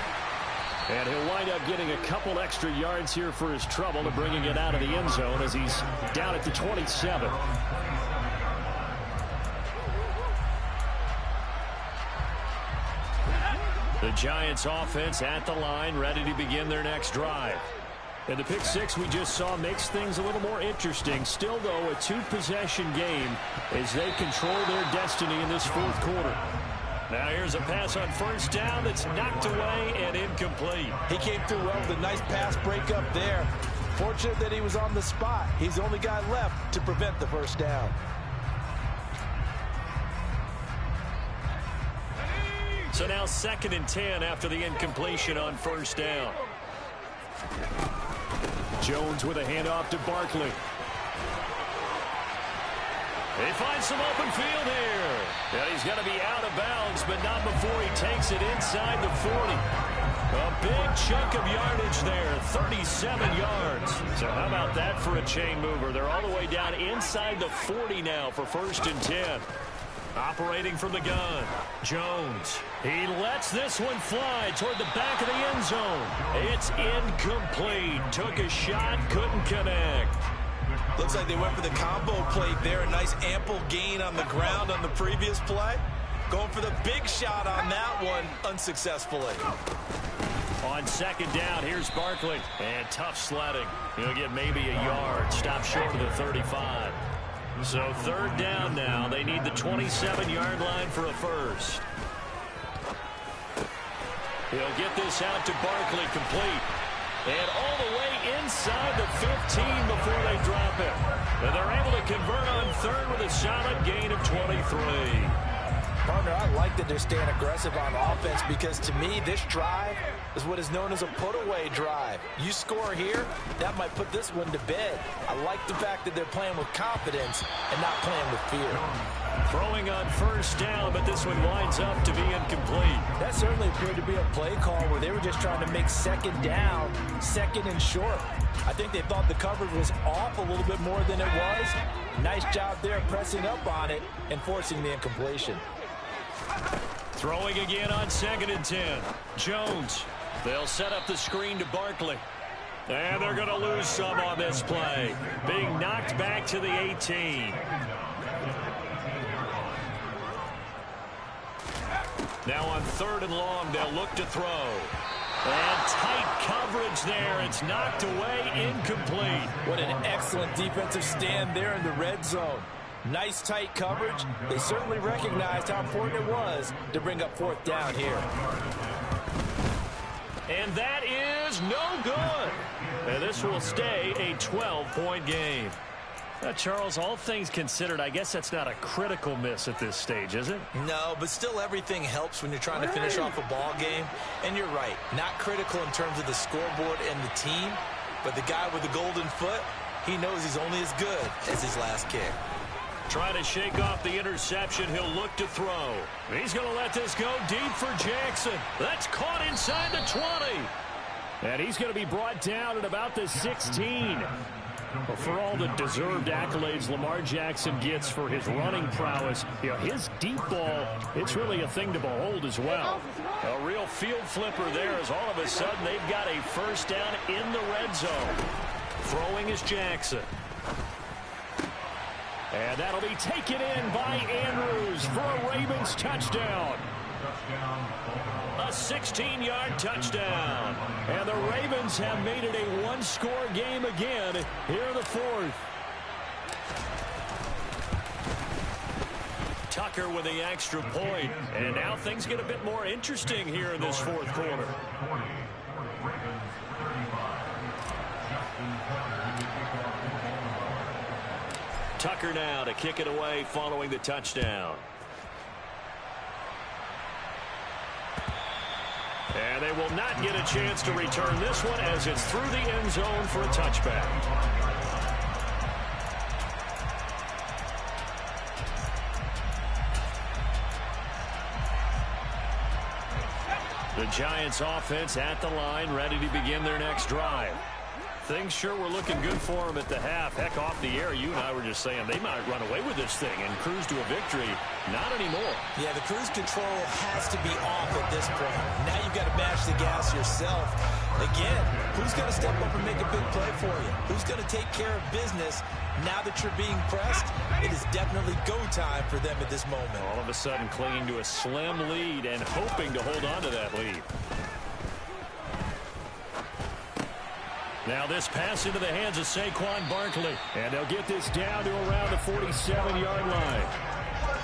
And he'll wind up getting a couple extra yards here for his trouble to bringing it out of the end zone as he's down at the 27. The Giants offense at the line, ready to begin their next drive. And the pick six we just saw makes things a little more interesting. Still, though, a two-possession game as they control their destiny in this fourth quarter. Now here's a pass on first down that's knocked away and incomplete. He came through well with a nice pass breakup there. Fortunate that he was on the spot. He's the only guy left to prevent the first down. So now 2nd and 10 after the incompletion on first down. Jones with a handoff to Barkley. He finds some open field here. And he's going to be out of bounds, but not before he takes it inside the 40. A big chunk of yardage there, 37 yards. So how about that for a chain mover? They're all the way down inside the 40 now for 1st and 10. Operating from the gun, Jones. He lets this one fly toward the back of the end zone. It's incomplete. Took a shot, couldn't connect. Looks like they went for the combo plate there. A nice ample gain on the ground on the previous play. Going for the big shot on that one unsuccessfully. On 2nd down, here's Barkley. And tough sledding. He'll get maybe a yard. Stop short of the 35. So 3rd down now. They need the 27-yard line for a first. He'll get this out to Barkley, complete. And all the way inside the 15 before they drop it. And they're able to convert on 3rd with a solid gain of 23. Partner, I like that they're staying aggressive on offense because to me, this drive is what is known as a put-away drive. You score here, that might put this one to bed. I like the fact that they're playing with confidence and not playing with fear. Throwing on 1st down, but this one winds up to be incomplete. That certainly appeared to be a play call where they were just trying to make 2nd down, 2nd and short. I think they thought the coverage was off a little bit more than it was. Nice job there pressing up on it and forcing the incompletion. Throwing again on 2nd and 10. Jones. They'll set up the screen to Barkley. And they're going to lose some on this play. Being knocked back to the 18. Now on 3rd and long, they'll look to throw. And tight coverage there. It's knocked away, incomplete. What an excellent defensive stand there in the red zone. Nice tight coverage. They certainly recognized how important it was to bring up 4th down here. And that is no good. And this will stay a 12-point game. Charles, all things considered, I guess that's not a critical miss at this stage, is it? No, but still everything helps when you're trying to finish off a ball game. And you're right, not critical in terms of the scoreboard and the team, but the guy with the golden foot, he knows he's only as good as his last kick. Trying to shake off the interception, he'll look to throw. He's going to let this go deep for Jackson. That's caught inside the 20. And he's going to be brought down at about the 16. Well, for all the deserved accolades Lamar Jackson gets for his running prowess, his deep ball, it's really a thing to behold as well. A real field flipper there as all of a sudden they've got a 1st down in the red zone. Throwing is Jackson. And that'll be taken in by Andrews for a Ravens touchdown. A 16-yard touchdown. And the Ravens have made it a one-score game again here in the 4th. Tucker with the extra point. And now things get a bit more interesting here in this 4th quarter. Tucker now to kick it away following the touchdown. And they will not get a chance to return this one as it's through the end zone for a touchback. The Giants offense at the line, ready to begin their next drive. Things sure were looking good for them at the half. Heck, off the air, you and I were just saying they might run away with this thing and cruise to a victory. Not anymore. Yeah, the cruise control has to be off at this point. Now you've got to mash the gas yourself. Again, who's going to step up and make a big play for you? Who's going to take care of business now that you're being pressed? It is definitely go time for them at this moment. All of a sudden clinging to a slim lead and hoping to hold on to that lead. Now this pass into the hands of Saquon Barkley. And they'll get this down to around the 47-yard line.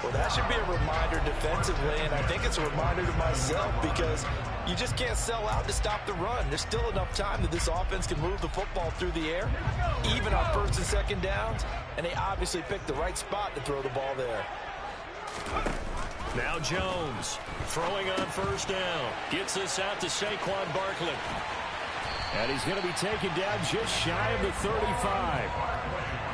Well, that should be a reminder defensively, and I think it's a reminder to myself because you just can't sell out to stop the run. There's still enough time that this offense can move the football through the air, even on 1st and 2nd downs, and they obviously picked the right spot to throw the ball there. Now Jones throwing on 1st down. Gets this out to Saquon Barkley. And he's going to be taken down just shy of the 35.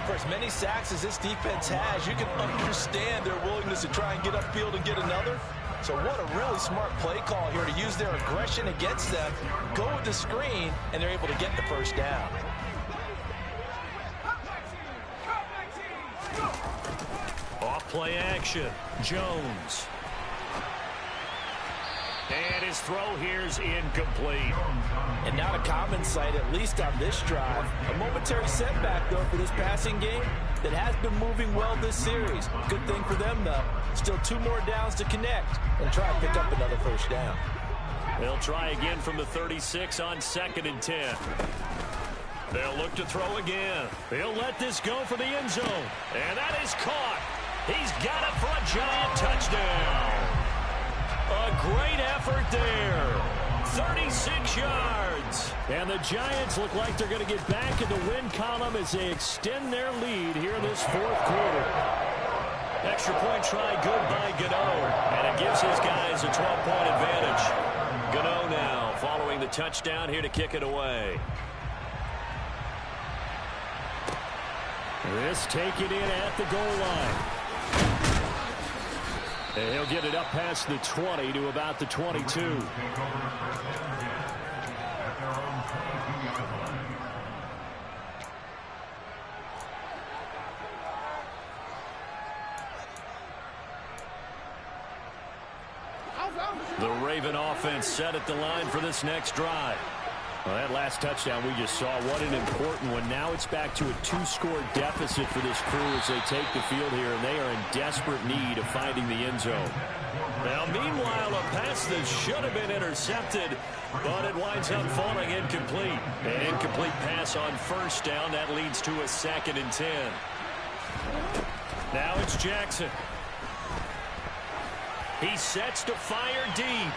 For as many sacks as this defense has, you can understand their willingness to try and get upfield and get another. So what a really smart play call here to use their aggression against them, go with the screen, and they're able to get the first down. Off play action. Jones. And his throw here's incomplete. And not a common sight, at least on this drive. A momentary setback, though, for this passing game that has been moving well this series. Good thing for them, though. Still 2 more downs to connect and try and pick up another first down. They'll try again from the 36 on 2nd and 10. They'll look to throw again. They'll let this go for the end zone. And that is caught. He's got it for a giant touchdown. A great effort there. 36 yards. And the Giants look like they're going to get back in the win column as they extend their lead here in this 4th quarter. Extra point try good by Gano. And it gives his guys a 12-point advantage. Gano now following the touchdown here to kick it away. This taken in at the goal line. And he'll get it up past the 20 to about the 22. The Raven offense set at the line for this next drive. Well, that last touchdown we just saw, what an important one. Now it's back to a 2-score deficit for this crew as they take the field here, and they are in desperate need of finding the end zone. Now, meanwhile, a pass that should have been intercepted, but it winds up falling incomplete. An incomplete pass on first down. That leads to a 2nd and 10. Now it's Jackson. He sets to fire deep.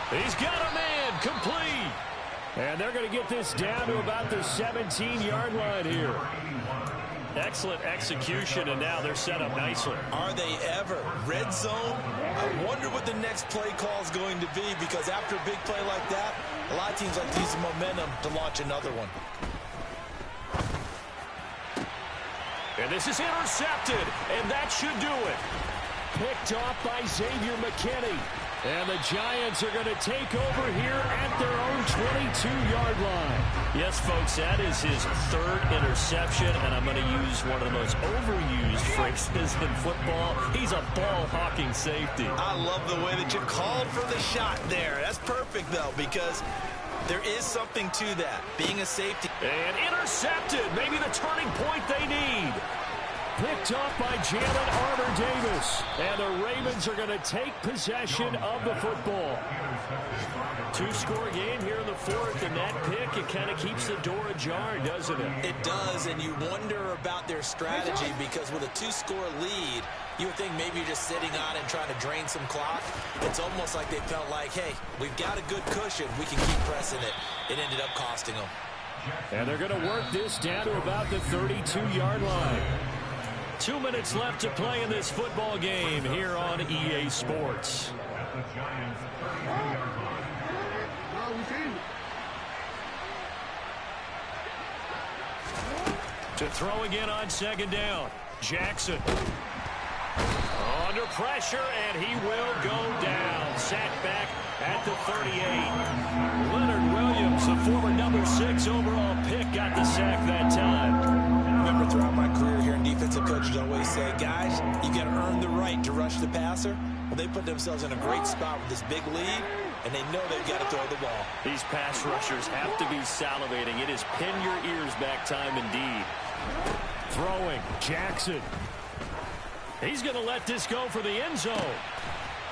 He's got a man complete. And they're going to get this down to about the 17-yard line here. Excellent execution, and now they're set up nicely. Are they ever? Red zone? I wonder what the next play call is going to be, because after a big play like that, a lot of teams like to use the momentum to launch another one. And this is intercepted, and that should do it. Picked off by Xavier McKinney. And the Giants are going to take over here at their own 22-yard line. Yes, folks, that is his 3rd interception, and I'm going to use one of the most overused phrases in football. He's a ball-hawking safety. I love the way that you called for the shot there. That's perfect, though, because there is something to that, being a safety. And intercepted, maybe the turning point they need. Picked off by Jalen Armour-Davis. And the Ravens are going to take possession of the football. 2-score game here in the 4th, and that pick, it kind of keeps the door ajar, doesn't it? It does, and you wonder about their strategy, because with a 2-score lead, you would think maybe you're just sitting on it and trying to drain some clock. It's almost like they felt like, hey, we've got a good cushion. We can keep pressing it. It ended up costing them. And they're going to work this down to about the 32-yard line. 2 minutes left to play in this football game here on EA Sports. To throw again on 2nd down. Jackson. Under pressure, and he will go down. Sacked back at the 38. Leonard Williams, the former number 6 overall pick, got the sack that time. Remember, throughout my career here in defensive coaches always say, guys, you got to earn the right to rush the passer. Well, they put themselves in a great spot with this big lead, and they know they've got to throw the ball. These pass rushers have to be salivating. It is pin your ears back time indeed. Throwing, Jackson. He's going to let this go for the end zone.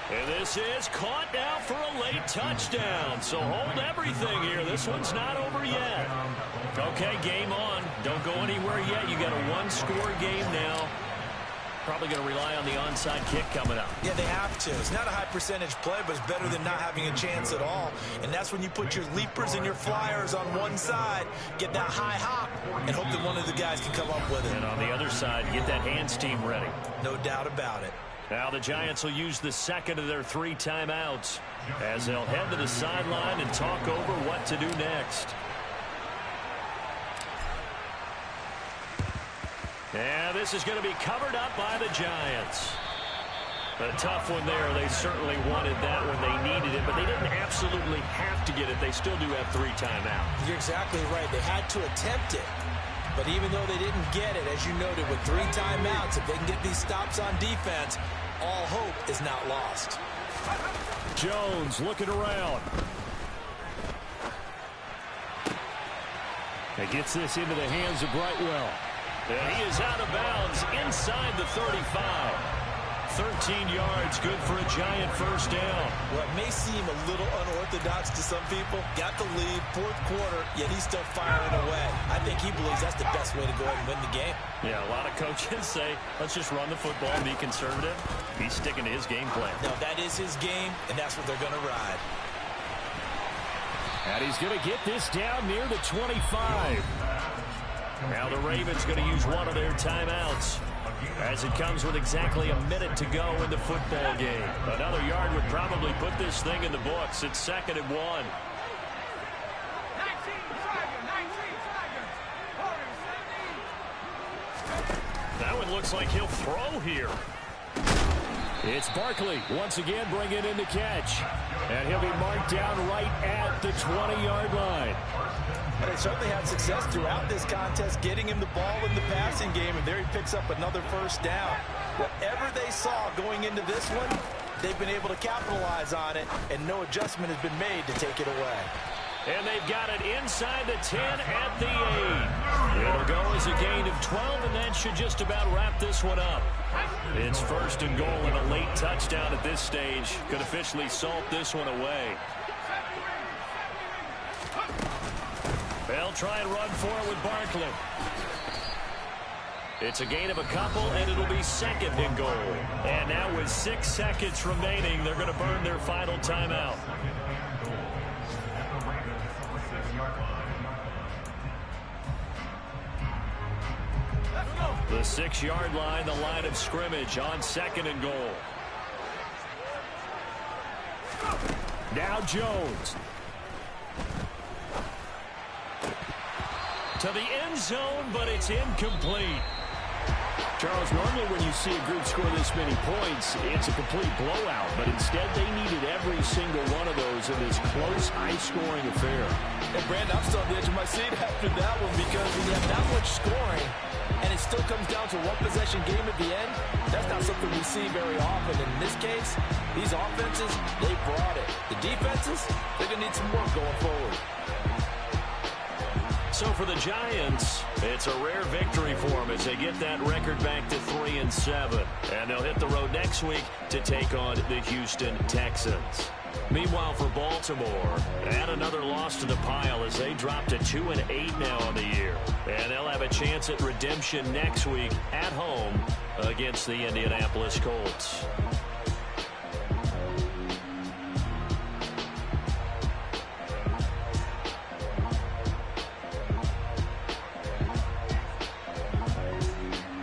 And this is caught now for a late touchdown. So hold everything here. This one's not over yet. Okay, game on. Don't go anywhere yet. You got a 1-score game now. Probably going to rely on the onside kick coming up. Yeah, they have to. It's not a high percentage play, but it's better than not having a chance at all. And that's when you put your leapers and your flyers on one side, get that high hop, and hope that one of the guys can come up with it. And on the other side, get that hands team ready. No doubt about it. Now the Giants will use the 2nd of their 3 timeouts as they'll head to the sideline and talk over what to do next. And this is going to be covered up by the Giants. A tough one there. They certainly wanted that when they needed it, but they didn't absolutely have to get it. They still do have 3 timeouts. You're exactly right. They had to attempt it. But even though they didn't get it, as you noted, with 3 timeouts, if they can get these stops on defense, all hope is not lost. Jones looking around. And gets this into the hands of Brightwell. And he is out of bounds inside the 35. 13 yards, good for a Giant first down. Well, it may seem a little unorthodox to some people. Got the lead, 4th quarter, yet he's still firing away. I think he believes that's the best way to go ahead and win the game. Yeah, a lot of coaches say, let's just run the football and be conservative. He's sticking to his game plan. No, that is his game, and that's what they're going to ride. And he's going to get this down near the 25. Now the Ravens going to use one of their timeouts as it comes with exactly a minute to go in the football game. Another yard would probably put this thing in the books. It's 2nd and 1. That one looks like he'll throw here. It's Barkley once again bringing in the catch. And he'll be marked down right at the 20-yard line. But they certainly had success throughout this contest, getting him the ball in the passing game, and there he picks up another first down. Whatever they saw going into this one, they've been able to capitalize on it, and no adjustment has been made to take it away. And they've got it inside the 10 at the 8. It'll go as a gain of 12, and that should just about wrap this one up. It's 1st and goal and a late touchdown at this stage. Could officially salt this one away. They'll try and run for it with Barkley. It's a gain of a couple, and it'll be 2nd and goal. And now with 6 seconds remaining, they're going to burn their final timeout. The 6-yard line, the line of scrimmage on 2nd and goal. Now Jones. To the end zone, but it's incomplete. Charles, normally when you see a group score this many points, it's a complete blowout. But instead, they needed every single one of those in this close, high-scoring affair. And, Brandon, I'm still on the edge of my seat after that one because when you have that much scoring and it still comes down to one possession game at the end, that's not something we see very often. In this case, these offenses, they brought it. The defenses, they're going to need some work going forward. So for the Giants, it's a rare victory for them as they get that record back to 3-7. And they'll hit the road next week to take on the Houston Texans. Meanwhile, for Baltimore, add another loss to the pile as they drop to 2-8 now on the year. And they'll have a chance at redemption next week at home against the Indianapolis Colts.